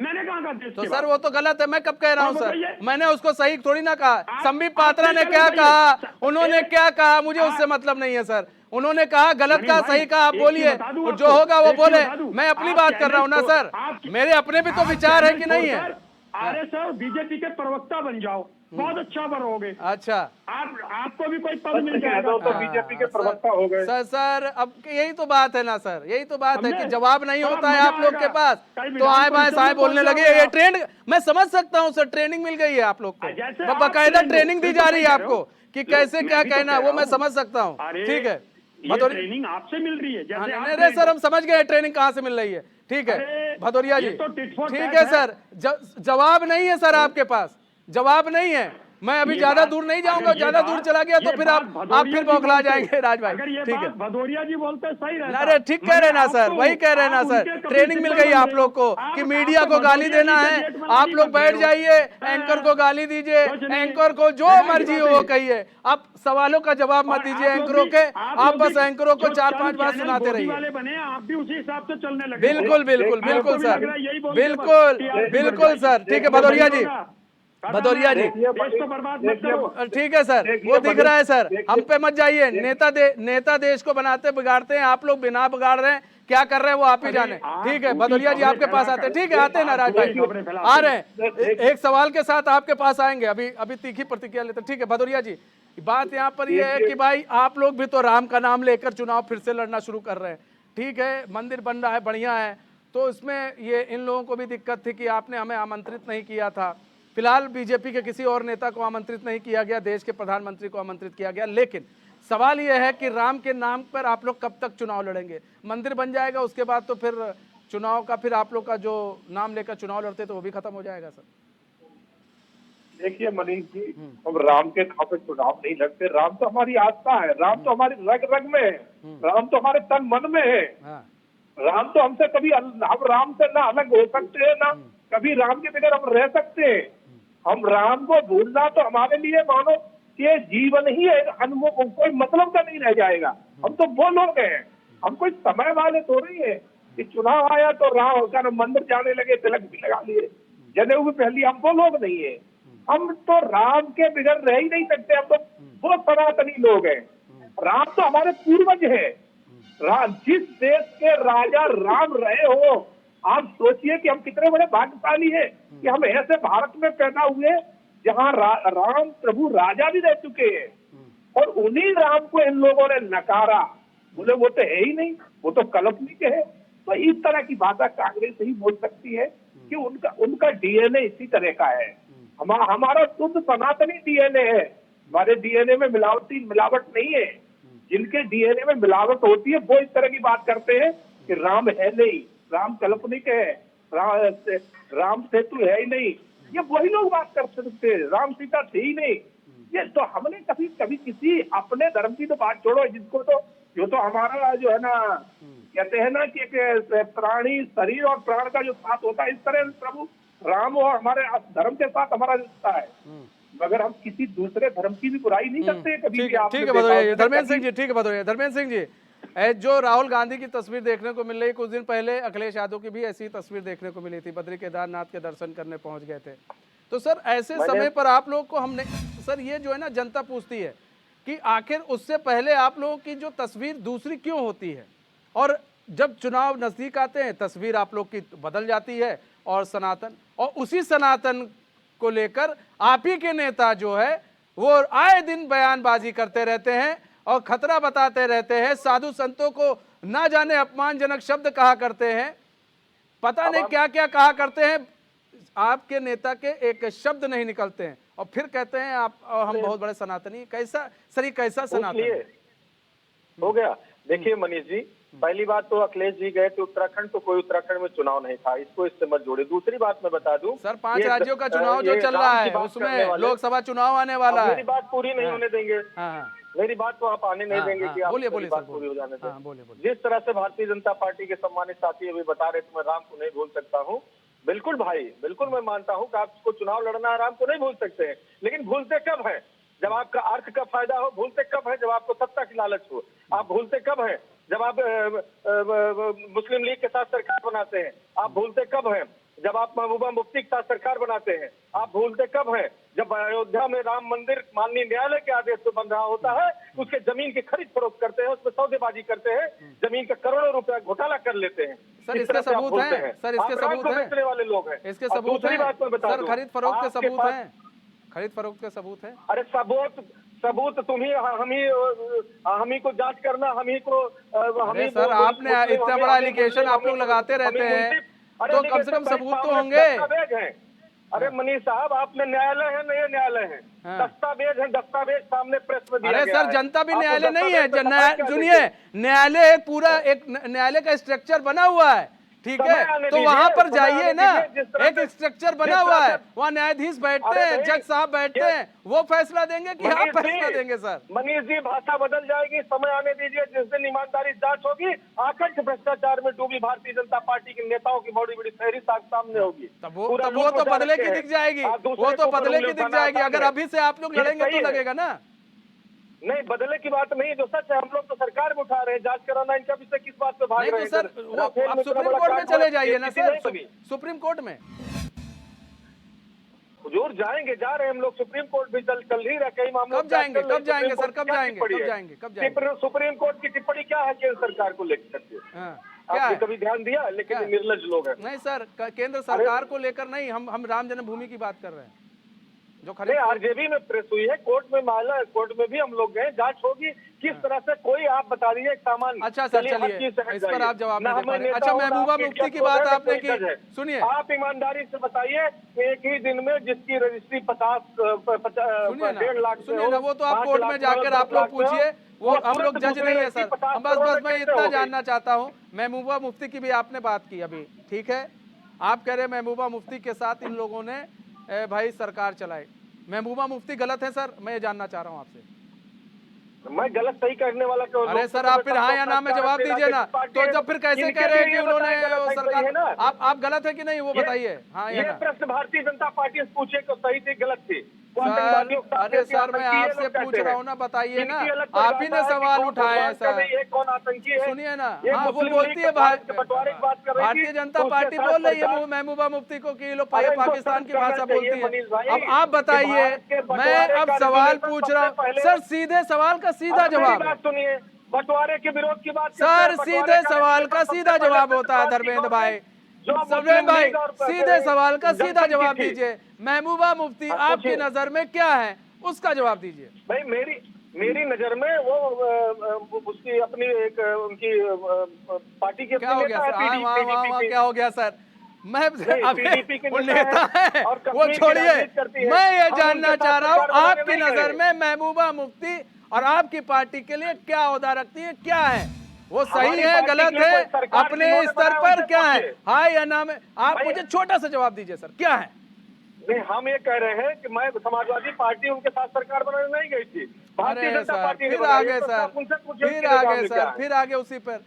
मैंने कहा देश तो सर वो तो गलत है। मैं कब कह रहा हूँ सर, मैंने उसको सही थोड़ी ना कहा। संदीप पात्रा ने क्या कहा, उन्होंने क्या कहा, मुझे उससे मतलब नहीं है सर। उन्होंने कहा गलत कहा, सही कहा, आप बोलिए, जो होगा वो बोले। मैं अपनी बात कर रहा हूँ ना सर, मेरे अपने भी तो विचार है कि नहीं है। अरे सर, बीजेपी के प्रवक्ता बन जाओ, बहुत अच्छा बनोगे। अच्छा, आपको भी कोई पद मिल जाएगा तो बीजेपी के प्रवक्ता हो गए। सर अब यही तो बात है ना सर, यही तो बात है कि जवाब नहीं होता है आप लोग के पास, तो आए बाएं साए बोलने लगे। ये ट्रेंड मैं समझ सकता हूँ सर, ट्रेनिंग मिल गई है आप लोग को, बाकायदा ट्रेनिंग दी जा रही है आपको कि कैसे क्या कहना, वो मैं समझ सकता हूँ। ठीक है, ट्रेनिंग आपसे मिल रही है। नहीं सर, हम समझ गए ट्रेनिंग कहाँ से मिल रही है। ठीक है अरे, भदौरिया जी, ये तो टिट फॉर ठीक टैट है सर, जवाब नहीं है सर आपके पास, जवाब नहीं है। मैं अभी ये ज्यादा बात- दूर नहीं जाऊंगा, अगर ये ज्यादा दूर बात- चला गया तो ये फिर बात आप भदौरिया फिर जी बौखला बोलते- जाएंगे राज भाई। अगर ये ठीक है, बात भदौरिया जी बोलते सही रहता। अरे ठीक कह रहे ना आप सर, तो- वही कह रहे ना आप सर, उनके कभी ट्रेनिंग मिल सिंपल गई बन आप रहे लोग को हो। कि आप मीडिया तो को गाली भदौरिया देना जी के है, जेठ वाला आप नहीं लोग बन बैठ रहे हो। जाइए, हाँ। एंकर को गाली दीजिए, कुछ नहीं। एंकर को जो रहने की मर्जी हो बात वो है। कहिए, आप सवालों का जवाब मत और दीजिए आप लोग एंकरों भी- के, आप लोग बस भी एंकरों को जो 4-5 चंद बार चैनल सुनाते गोदी रहिए। वाले बने, आप भी उसी हिसाब से चलने लगे। बिल्कुल बिल्कुल आपको बिल्कुल भी सर, लग रहा है यही बोल के बस बिल्कुल कि आप बिल्कुल सुधर सर। जाइए। ठीक है भदौरिया जी, खत्म भदौरिया है। जी, देश को बर्बाद मत करो। ठीक है सर, वो दिख रहा है सर, हम पे मत जाइए। नेता देश को बनाते बिगाड़ते हैं, आप लोग बिना बिगाड़ रहे हैं, क्या कर रहे हैं वो आप ही जाने। ठीक है भदौरिया जी, आपके पास आते हैं, ठीक है आते हैं ना राज भाई, आ रहे हैं, एक सवाल के साथ आपके पास आएंगे, अभी तीखी प्रतिक्रिया लेते हैं। ठीक है भदौरिया जी, बात यहाँ पर ये है कि भाई आप लोग भी तो राम का नाम लेकर चुनाव फिर से लड़ना शुरू कर रहे हैं। ठीक है, मंदिर बन रहा है, बढ़िया है, तो इसमें ये इन लोगों को भी दिक्कत थी कि आपने हमें आमंत्रित नहीं किया था। फिलहाल बीजेपी के किसी और नेता को आमंत्रित नहीं किया गया, देश के प्रधानमंत्री को आमंत्रित किया गया, लेकिन सवाल यह है कि राम के नाम पर आप लोग कब तक चुनाव लड़ेंगे? मंदिर बन जाएगा उसके बाद तो फिर चुनाव का, फिर आप लोग का जो नाम लेकर चुनाव लड़ते तो वो भी खत्म हो जाएगा सर। देखिए मनीष जी, हम राम के नाम पे चुनाव नहीं लड़ते। राम तो हमारी आस्था है, राम तो हमारी रग रग में है, राम तो हमारे तन मन में है। हाँ, राम तो हमसे कभी हम राम से ना अलग हो सकते हैं, ना कभी राम के बगैर हम रह सकते हैं। हम राम को भूलना तो हमारे लिए मानो कि जीवन ही है, अनमोल, कोई मतलब का नहीं रह जाएगा। हम तो वो लोग हैं, हम कोई समय वाले तो नहीं है कि चुनाव आया तो राम का मंदिर जाने लगे, तिलक भी लगा लिए, जनेऊ भी पहली, हम वो लोग नहीं है। हम तो राम के बगैर रह ही नहीं सकते, हम तो वो सनातनी लोग हैं। राम तो हमारे पूर्वज है। राम, जिस देश के राजा राम रहे हो, आप सोचिए कि हम कितने बड़े भाग्यशाली हैं कि हम ऐसे भारत में पैदा हुए जहां राम प्रभु राजा भी रह चुके हैं, और उन्हीं राम को इन लोगों ने नकारा, बोले वो तो है ही नहीं, वो तो काल्पनिक है। तो इस तरह की बातें कांग्रेस ही बोल सकती है कि उनका डीएनए इसी तरह का है। हमारा शुद्ध सनातनी डीएनए है, हमारे डीएनए में मिलावट नहीं है। जिनके डीएनए में मिलावट होती है वो इस तरह की बात करते हैं कि राम है नहीं, राम काल्पनिक है, राम सेतु है ही नहीं, ये वही लोग बात कर सकते हैं। राम सीता थे ही नहीं। ये तो हमने कभी किसी अपने धर्म की तो बात छोड़ो, जिसको तो जो तो हमारा जो है ना, कहते हैं ना कि प्राणी शरीर और प्राण का जो साथ होता है, इस तरह प्रभु राम और हमारे धर्म के साथ हमारा रिश्ता है। मगर हम किसी दूसरे धर्म की भी बुराई नहीं करते कभी भी। ठीक है भदौरिया, धर्मेंद्र सिंह जी, ठीक है भदौरिया, धर्मेंद्र सिंह जी, जो राहुल गांधी की तस्वीर देखने को मिल रही, कुछ दिन पहले अखिलेश यादव की भी ऐसी तस्वीर देखने को मिली थी, बद्री केदारनाथ के दर्शन करने पहुंच गए थे। तो सर ऐसे समय पर आप लोग को हमने, सर ये जो है ना जनता पूछती है कि आखिर उससे पहले आप लोगों की जो तस्वीर दूसरी क्यों होती है, और जब चुनाव नजदीक आते हैं तस्वीर आप लोग की बदल जाती है, और सनातन, और उसी सनातन को लेकर आप ही के नेता जो है वो आए दिन बयानबाजी करते रहते हैं और खतरा बताते रहते हैं, साधु संतों को ना जाने अपमानजनक शब्द कहा करते हैं, पता नहीं क्या क्या कहा करते हैं, आपके नेता के एक शब्द नहीं निकलते हैं, और फिर कहते हैं आप हम बहुत बड़े सनातनी। कैसा सर, ये कैसा सनातन है? हो गया। देखिए मनीष जी, पहली बात तो अखिलेश जी गए थे उत्तराखंड, तो कोई उत्तराखंड में चुनाव नहीं था, इसको इससे मत जोड़े। दूसरी बात मैं बता दूं सर, 5 राज्यों का चुनाव जो चल रहा है उसमें लोकसभा चुनाव आने वाला है। मेरी बात पूरी नहीं होने देंगे, मेरी बात तो आप आने नहीं देंगे कि आप बोलिए बात पूरी हो जाने दें। बोलिए। जिस तरह से भारतीय जनता पार्टी के सम्मानित साथी अभी बता रहे थे मैं राम को नहीं भूल सकता हूँ, बिल्कुल भाई, बिल्कुल मैं मानता हूँ कि आपको चुनाव लड़ना है, राम को नहीं भूल सकते हैं, लेकिन भूलते कब है? जब आपका अर्थ का फायदा हो। भूलते कब है? जब आपको सत्ता की लालच हो। आप भूलते कब है? जब आप मुस्लिम लीग के साथ सरकार बनाते हैं। आप भूलते कब है? जब आप महबूबा मुफ्ती के साथ सरकार बनाते हैं। आप भूलते कब है? जब अयोध्या में राम मंदिर माननीय न्यायालय के आदेश से बन रहा होता है, उसके जमीन की खरीद फरोख्त करते हैं, उसमें सौदेबाजी करते हैं, जमीन का करोड़ों रुपया घोटाला कर लेते हैं। सर इसके सबूत हैं, सर इसके सबूत हैं, वाले लोग हैं, इसके सबूत हैं सर, खरीद फरोख्त के सबूत हैं, खरीद फरोख्त के सबूत हैं। अरे सबूत हम ही को जांच करना, हम ही को अरे सर, आपने इतना बड़ा एलिगेशन आप लोग लगाते रहते हैं, तो कम से कम सबूत तो होंगे। अरे मनीष साहब, आपने न्यायालय है, नए न्यायालय है, दस्तावेज है, दस्तावेज सामने प्रेस में दिया गया है। अरे सर, जनता भी न्यायालय नहीं है, सुनिए, न्यायालय पूरा एक न्यायालय का स्ट्रक्चर बना हुआ है ठीक समय है, आने तो दीजिए, वहां पर समय जाइए आने ना, दीजिए, जिस तरह एक से- स्ट्रक्चर बना जिस हुआ तरह है, से- वहाँ न्यायाधीश बैठते अरे हैं, नहीं, जज साहब बैठते ये- हैं, वो फैसला देंगे कि आप फैसला देंगे सर। मनीष जी, भाषा बदल जाएगी, समय आने दीजिए, जिस दिन ईमानदारी जांच होगी, आकंठ भ्रष्टाचार में डूबी भारतीय जनता पार्टी के नेताओं की बड़ी बड़ी फहरिस्त सामने होगी। तब पूरा वो लूट तो मचा बदले रखे की हैं। दिख जाएगी, आप दूसरे वो के तो ऊपर बदले उंगली की दिख उठाना जाएगी। आसान अगर है। अभी से आप लोग ये लड़ेंगे सही तो है। लगेगा ना। नहीं, बदले की बात नहीं, जो सच है, हम लोग तो सरकार में उठा रहे हैं, जांच कराना इनका विषय, किस बात पे भाग नहीं रहे तो हैं? सर, वो राफेल आप में इतना सुप्रीम बड़ा कोर्ट में कांड चले हुआ, जाइए ना किसी सर, नहीं बनी। सुप्रीम कोर्ट में। हुजूर जाएंगे, जा रहे हैं हम लोग, सुप्रीम कोर्ट भी चल रही है, कई मामलों कब जाएंगे, कब जाएंगे सर, कब जाएंगे, कब जाएंगे? जाएंगे, कब जाएंगे? सुप्रीम कोर्ट की टिप्पणी क्या है केंद्र सरकार को लेकर के? हाँ, क्या आपने है? कभी ध्यान दिया? लेकिन क्या? ये निर्लज लोग हैं। नहीं सर, केंद्र सरकार को लेकर नहीं, हम राम जन्मभूमि की बात कर रहे हैं, जो नहीं, खरीद। आरजेबी में प्रेस हुई है, कोर्ट में मामला, कोर्ट में भी हम लोग गए, जांच होगी किस तरह से, कोई आप बता दीजिए एक सामान। अच्छा सर, हर चलिए, चीज से हट इस पर जाइए। आप जवाब ना नहीं दे हमें पा रहे। नेता अच्छा, हो, ना महबूबा आपकी मुफ्ती की इज्जत हो, बात ना आपने कोई जज है। की, सुनिए, आप ईमानदारी से बताइए, एक ही दिन में जिसकी रजिस्ट्री 1.5 लाख से सुनिए हो, ना, वो तो आप 5 कोर्ट लाख में से हो, जाकर 10 आप लोग लाख से हो, पूछिए, वो हम लोग तुरंत जज दूसरी नहीं है रजिस्ट्री सर। 50 हम बस करोड़ मैं में कैसे इतना हो गई? जानना चाहता हूँ, महबूबा मुफ्ती की भी आपने बात की अभी, ठीक है, आप कह रहे हैं महबूबा मुफ्ती के साथ इन लोगों ने भाई सरकार चलाई। महबूबा मुफ्ती गलत है सर, मैं ये जानना चाह रहा हूँ आपसे। मैं गलत सही करने वाला क्यों? अरे सर, आप फिर हाँ या ना में जवाब दीजिए ना, तो जब फिर कैसे कह रहे हैं कि उन्होंने सरकार, आप गलत है कि नहीं वो बताइए, हाँ या ये ना। प्रश्न भारतीय जनता पार्टी से पूछे तो सही थी, गलत थी। सर, अरे सर, मैं आपसे पूछ रहा हूँ ना, बताइए ना, आप ही ने सवाल उठाए हैं सर। ये कौन आतंकी है? सुनिए ना, ये हाँ, वो मुस्लिम बोलती लीग है बंटवारे की बात कर रही थी, भारतीय जनता उसके पार्टी साथ बोल रही है सरकार- महबूबा मुफ्ती को कि ये लोग अरे इनको पाकिस्तान की सर्च करना भाषा चाहिए, बोलती है। मनीष भाई, अब आप कि बताइए, भारत के मैं बंटवारे अब का सवाल रेगुलेशन पूछ रहा सबसे हूँ पहले- सर, सीधे सवाल का सीधा अब मेरी जवाब है बात सुनिए, बंटवारे के विरोध की बात करते सर, हैं, बंटवारे सीधे का सवाल का सबसे सीधा पहले जवाब होता है सरकार की धर्मेंद्र गौर भाई। में जो धर्मेंद्र मुस्लिम भाई, लीग और सीधे सवाल का सीधा जनसंघ की जवाब थी। दीजिए, महबूबा मुफ्ती हाँ, आपकी पूछिए। नजर में क्या है, उसका जवाब दीजिए। भाई मेरी नजर में वो उसकी अपनी एक उनकी पार्टी के क्या हो गया सर, वहाँ क्या हो गया सर? मैं PDP के वो नेता नेता है है, और वो कश्मीर की छोड़िए, राजनीति करती है। मैं ये हम जानना उनके चाह साथ रहा हूँ, सरकार बनाने आपकी नहीं नजर गए। में महबूबा मुफ्ती और आपकी पार्टी के लिए क्या ओहदा रखती है, क्या है वो, सही हमारी है, पार्टी गलत के लिए है, कोई सरकार अपने जिन्होंने स्तर बनाया पर उनसे क्या है, पूछिए। हाँ या ना में आप भाई- मुझे छोटा सा जवाब दीजिए सर, क्या है? नहीं, हम ये कह रहे हैं कि मैं समाजवादी पार्टी उनके साथ सरकार बनाने नहीं गई थी, भारतीय अरे जनता सर, पार्टी ने फिर बनाई आगे है, तो सर, आप उनसे पूछिए फिर उनके आगे निजाम में क्या सर, है। फिर आगे उसी पर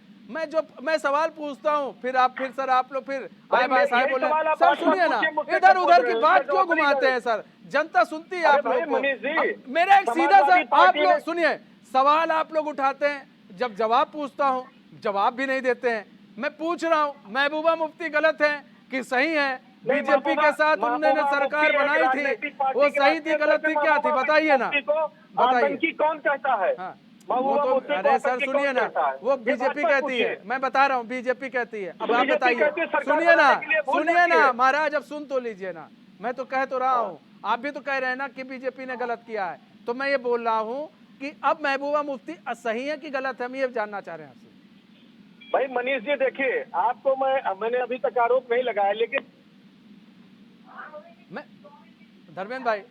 मैं सवाल पूछता हूँ, फिर सर आप लोग फिर भाई, आए भाई साहब यही बोले सवाल आप सर, बार-बार सुनिए ना, पूछिए, मुझसे इधर क्यों उधर पूछ की रहे हैं? बात इसका क्यों जवाब नहीं घुमाते करें। हैं सर, जनता सुनती है अरे आप भाई, लोग को। मनीष जी, अब मेरा एक सीधा सा, समाजवादी आप पार्टी लोग ने- सुनिए, सवाल आप लोग उठाते हैं, जब जवाब पूछता हूँ जवाब भी नहीं देते हैं। मैं पूछ रहा हूँ महबूबा मुफ्ती गलत है कि सही है, बीजेपी के साथ उन्होंने सरकार बनाई थी, वो सही थी गलत थी क्या थी, बताइए ना, बताइए। आतंकी कौन कहता है? हाँ, महबूबा वो मुफ्ती तो, को अरे सर आतंकी सुनिए कौन ना, कहता है? वो ये बीजेपी बात कहती है, पूछिए। मैं बता रहा हूँ बीजेपी कहती है। अब आप बीजेपी बताइए, कहती है, सरकार सुनिए ना, बनाने के लिए भूल सुनिए जाती ना है। महाराज, अब सुन तो लीजिए ना, मैं तो कह तो रहा हूँ, आप भी तो कह रहे हैं ना कि बीजेपी ने गलत किया है, तो मैं ये बोल रहा हूँ कि अब महबूबा मुफ्ती सही है कि गलत है, हम ये जानना चाह रहे हैं आपसे। भाई मनीष जी देखिए, आपको मैंने अभी तक आरोप नहीं लगाया, लेकिन मैं धर्मेंद्र भाई,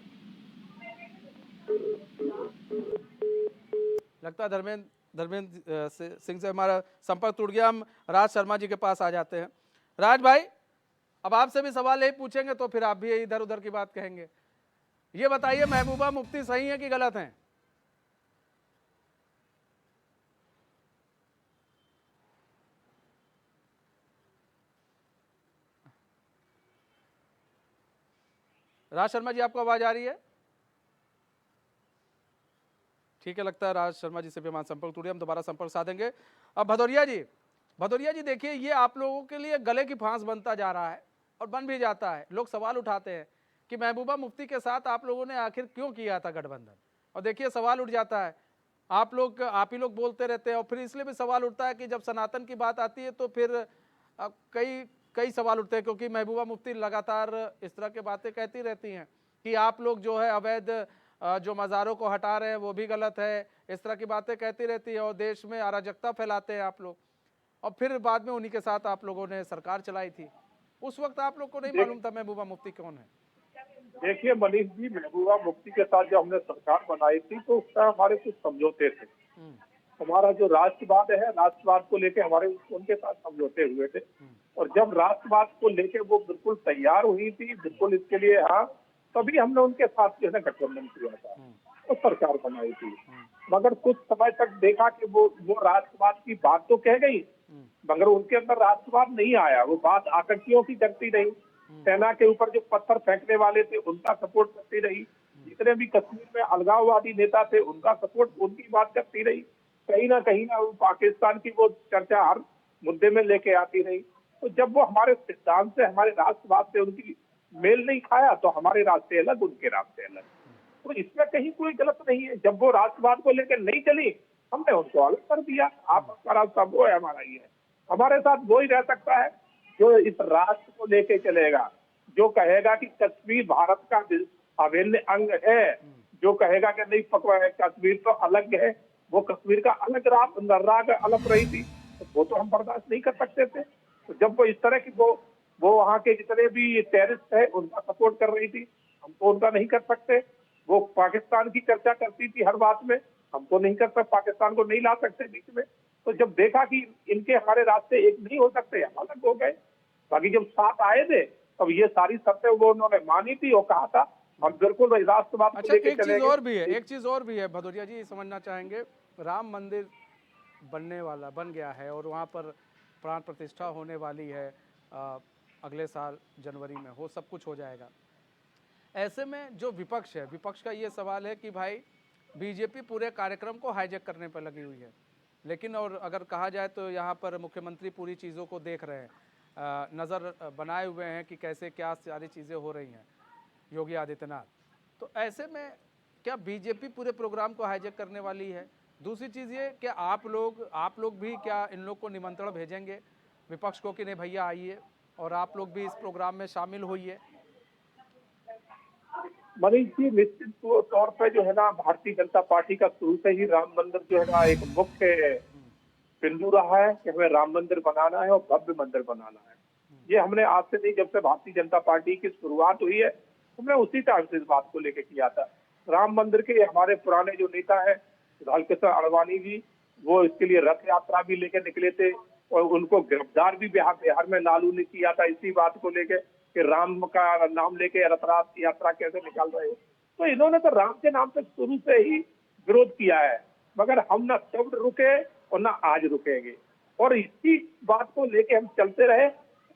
लगता है धर्मेंद्र सिंह से हमारा संपर्क टूट गया। हम राज शर्मा जी के पास आ जाते हैं। राज भाई, अब आपसे भी सवाल यही पूछेंगे तो फिर आप भी इधर उधर की बात कहेंगे। ये बताइए महबूबा मुफ्ती सही है कि गलत हैं? राज शर्मा जी, आपको आवाज आ रही है? ठीक है, लगता है राज शर्मा जी से भी हमारा संपर्क टूट गया, हम दोबारा संपर्क साधेंगे। अब भदौरिया जी देखिए, ये आप लोगों के लिए गले की फांस बनता जा रहा है और बन भी जाता है। लोग सवाल उठाते हैं कि महबूबा मुफ्ती के साथ आप लोगों ने आखिर क्यों किया था गठबंधन, और देखिए सवाल उठ जाता है, आप ही लोग बोलते रहते हैं, और फिर इसलिए भी सवाल उठता है कि जब सनातन की बात आती है तो फिर कई सवाल उठते हैं, क्योंकि महबूबा मुफ्ती लगातार इस तरह की बातें कहती रहती हैं कि आप लोग जो है अवैध जो मज़ारों को हटा रहे हैं वो भी गलत है, इस तरह की बातें कहती रहती है और देश में अराजकता फैलाते हैं आप लोग। और फिर बाद में उन्हीं के साथ आप लोगों ने सरकार चलाई थी, उस वक्त आप लोग को नहीं मालूम था महबूबा मुफ्ती कौन है? देखिए मनीष जी, महबूबा मुफ्ती के साथ जब हमने सरकार बनाई थी तो उसका हमारे कुछ समझौते थे। हमारा जो राष्ट्रवाद है, राष्ट्रवाद को लेके हमारे उनके साथ समझौते हुए थे। और जब राष्ट्रवाद को लेके वो बिल्कुल तैयार हुई थी, बिल्कुल इसके लिए हाँ, तभी हमने उनके साथ जो है ना गठबंधन किया था और सरकार बनाई थी। मगर कुछ समय तक देखा कि वो राष्ट्रवाद की बात तो कह गई, मगर उनके अंदर राष्ट्रवाद नहीं आया। वो बात आतंकियों की करती रही, सेना के ऊपर जो पत्थर फेंकने वाले थे उनका सपोर्ट करती रही, जितने भी कश्मीर में अलगाववादी नेता थे उनका सपोर्ट, उनकी बात करती रही। कहीं ना वो पाकिस्तान की वो चर्चा हर मुद्दे में लेके आती रही। तो जब वो हमारे सिद्धांत से, हमारे राष्ट्रवाद से उनकी मेल नहीं खाया तो हमारे रास्ते अलग, उनके रास्ते अलग। तो इसमें कहीं कोई गलत नहीं है। जब वो राष्ट्रवाद को लेकर नहीं चली, हमने उनको अलग कर दिया। आप हमारा सब वो है, हमारा ये है। हमारे साथ वो ही रह सकता है जो इस राष्ट्र को लेके चलेगा, जो कहेगा कि कश्मीर भारत का अभिन्न अंग है, जो कहेगा कि नहीं कश्मीर तो अलग है, वो कश्मीर का अलग राग अलग रही थी, तो वो तो हम बर्दाश्त नहीं कर सकते थे। तो जब वो इस तरह की वो वहाँ के जितने भी टेररिस्ट है उनका सपोर्ट कर रही थी, हम तो उनका नहीं कर सकते। वो पाकिस्तान की चर्चा करती थी हर बात में, हम तो नहीं कर सकते, पाकिस्तान को नहीं ला सकते बीच में। तो जब देखा कि इनके हमारे रास्ते एक नहीं हो सकते, हम अलग हो गए। बाकी जब साथ आए थे तब ये सारी शर्तें वो उन्होंने मानी थी और कहा था हम बिल्कुल राष्ट्रवाद को अच्छा, लेके एक चीज चलेंगे। और भी है, एक चीज और भी है भदौरिया जी, समझना चाहेंगे। राम मंदिर बन गया है और वहाँ पर प्राण प्रतिष्ठा होने वाली है, अगले साल जनवरी में हो, सब कुछ हो जाएगा। ऐसे में जो विपक्ष है, विपक्ष का ये सवाल है कि भाई बीजेपी पूरे कार्यक्रम को हाईजैक करने पर लगी हुई है, लेकिन और अगर कहा जाए तो यहाँ पर मुख्यमंत्री पूरी चीज़ों को देख रहे हैं, नज़र बनाए हुए हैं कि कैसे क्या सारी चीज़ें हो रही हैं, योगी आदित्यनाथ। तो ऐसे में क्या बीजेपी पूरे प्रोग्राम को हाईजैक करने वाली है? दूसरी चीज़ ये कि आप लोग भी क्या इन लोग को निमंत्रण भेजेंगे विपक्ष को कि नहीं भैया आइए और आप लोग भी इस प्रोग्राम में शामिल होइए? मनीष जी, निश्चित तौर पे जो है ना भारतीय जनता पार्टी का शुरू से ही राम मंदिर जो है ना एक मुख्य बिंदु रहा है कि हमें राम मंदिर बनाना है और भव्य मंदिर बनाना है। ये हमने आज से नहीं, जब से भारतीय जनता पार्टी की शुरुआत हुई है हमने उसी टाइम से इस बात को लेकर किया था। राम मंदिर के हमारे पुराने जो नेता है लालकृष्ण आडवाणी जी, वो इसके लिए रथ यात्रा भी लेकर निकले थे और उनको गिरफ्तार भी बिहार में लालू ने किया था इसी बात को लेकर कि राम का नाम लेके रथ यात्रा कैसे निकाल रहे हो। तो इन्होंने तो राम के नाम से शुरू से ही विरोध किया है, मगर हम ना तब रुके और ना आज रुकेंगे और इसी बात को लेके हम चलते रहे।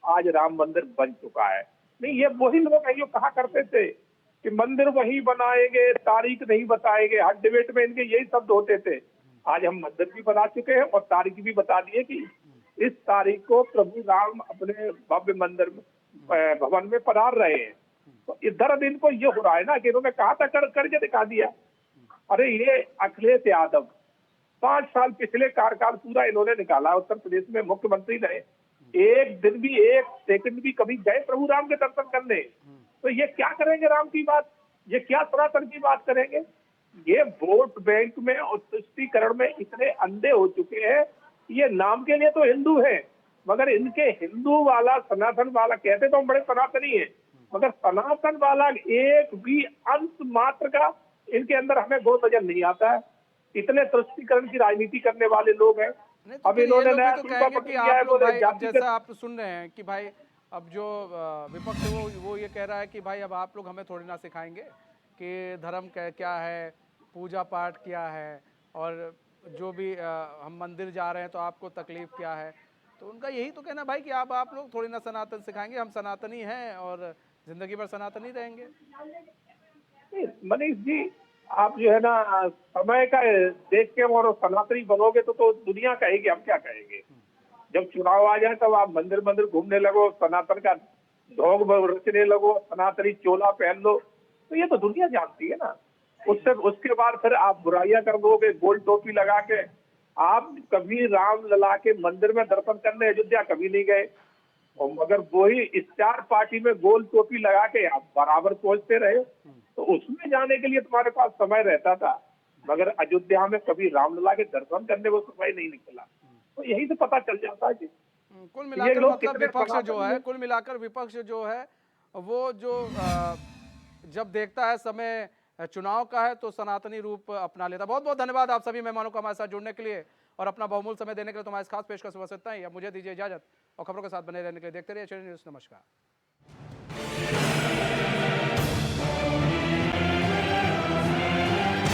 आज राम मंदिर बन चुका है। नहीं, ये वही लोग हैं जो कहा करते थे कि मंदिर वही बनाएंगे, तारीख नहीं बताएंगे, हर डिबेट में इनके यही शब्द होते थे। आज हम मंदिर भी बना चुके हैं और तारीख भी बता दिए कि इस तारीख को प्रभु राम अपने भव्य मंदिर भवन में पधार रहे हैं। तो इधर इनको ये हो रहा है ना कि इन्होंने कहा था करके दिखा दिया। अरे ये अखिलेश यादव 5 साल पिछले कार्यकाल पूरा इन्होंने निकाला, उत्तर प्रदेश में मुख्यमंत्री रहे, एक दिन भी, एक सेकंड भी कभी गए प्रभु राम के दर्शन करने? तो ये क्या करेंगे राम की बात, ये क्या सनातन की बात करेंगे? ये वोट बैंक में और तुष्टीकरण में इतने अंधे हो चुके हैं। ये नाम के लिए तो हिंदू है, मगर इनके हिंदू वाला सनातन वाला, कहते तो हम बड़े सनातनी हैं, मगर सनातन वाला एक भी अंश मात्र का इनके अंदर हमें गुण नजर नहीं आता है। इतने तुष्टीकरण की राजनीति करने वाले लोग हैं। तो अब इन्होंने नया तो कहेंगे कि आप लोग भाई, अब जैसा आप सुन रहे हैं कि भाई अब जो विपक्ष है वो ये कह रहा है कि भाई अब आप लोग हमें थोड़ी ना सिखाएंगे कि धर्म क्या है, पूजा पाठ क्या है, और जो भी हम मंदिर जा रहे हैं तो आपको तकलीफ क्या है। तो उनका यही तो कहना भाई कि आप लोग थोड़ी ना सनातन सिखाएंगे, हम सनातनी हैं और जिंदगी भर सनातनी रहेंगे। मनीष जी, आप जो है ना समय का देख के और सनातनी बनोगे तो दुनिया कहेगी, हम क्या कहेंगे। जब चुनाव आ जाए तब आप मंदिर घूमने लगो, सनातन का ढोंग रचने लगो, सनातनी चोला पहन लो, तो ये तो दुनिया जानती है ना। उसके बाद फिर आप बुराइयां कर दोगे गोल टोपी लगा के। आप कभी राम लला के मंदिर में दर्शन करने अयोध्या कभी नहीं गए, और मगर वही स्टार पार्टी में गोल टोपी लगा के आप बराबर पहुंचते रहे। तो उसमें जाने के लिए तुम्हारे पास समय रहता था, मगर अयोध्या में कभी रामलला के दर्शन करने वो समय नहीं निकला। तो यही से पता चल जाता है कि कुल मिलाकर मतलब विपक्ष जो है वो जो जब देखता है समय चुनाव का है तो सनातनी रूप अपना लेता। बहुत बहुत धन्यवाद आप सभी मेहमानों को हमारे साथ जुड़ने के लिए और अपना बहुमूल्य समय देने के लिए। तुम्हारे इस खास पेशकश बस इतना ही। अब मुझे दीजिए इजाजत और खबरों के साथ बने रहने के लिए देखते रहिए चैनल न्यूज़। नमस्कार।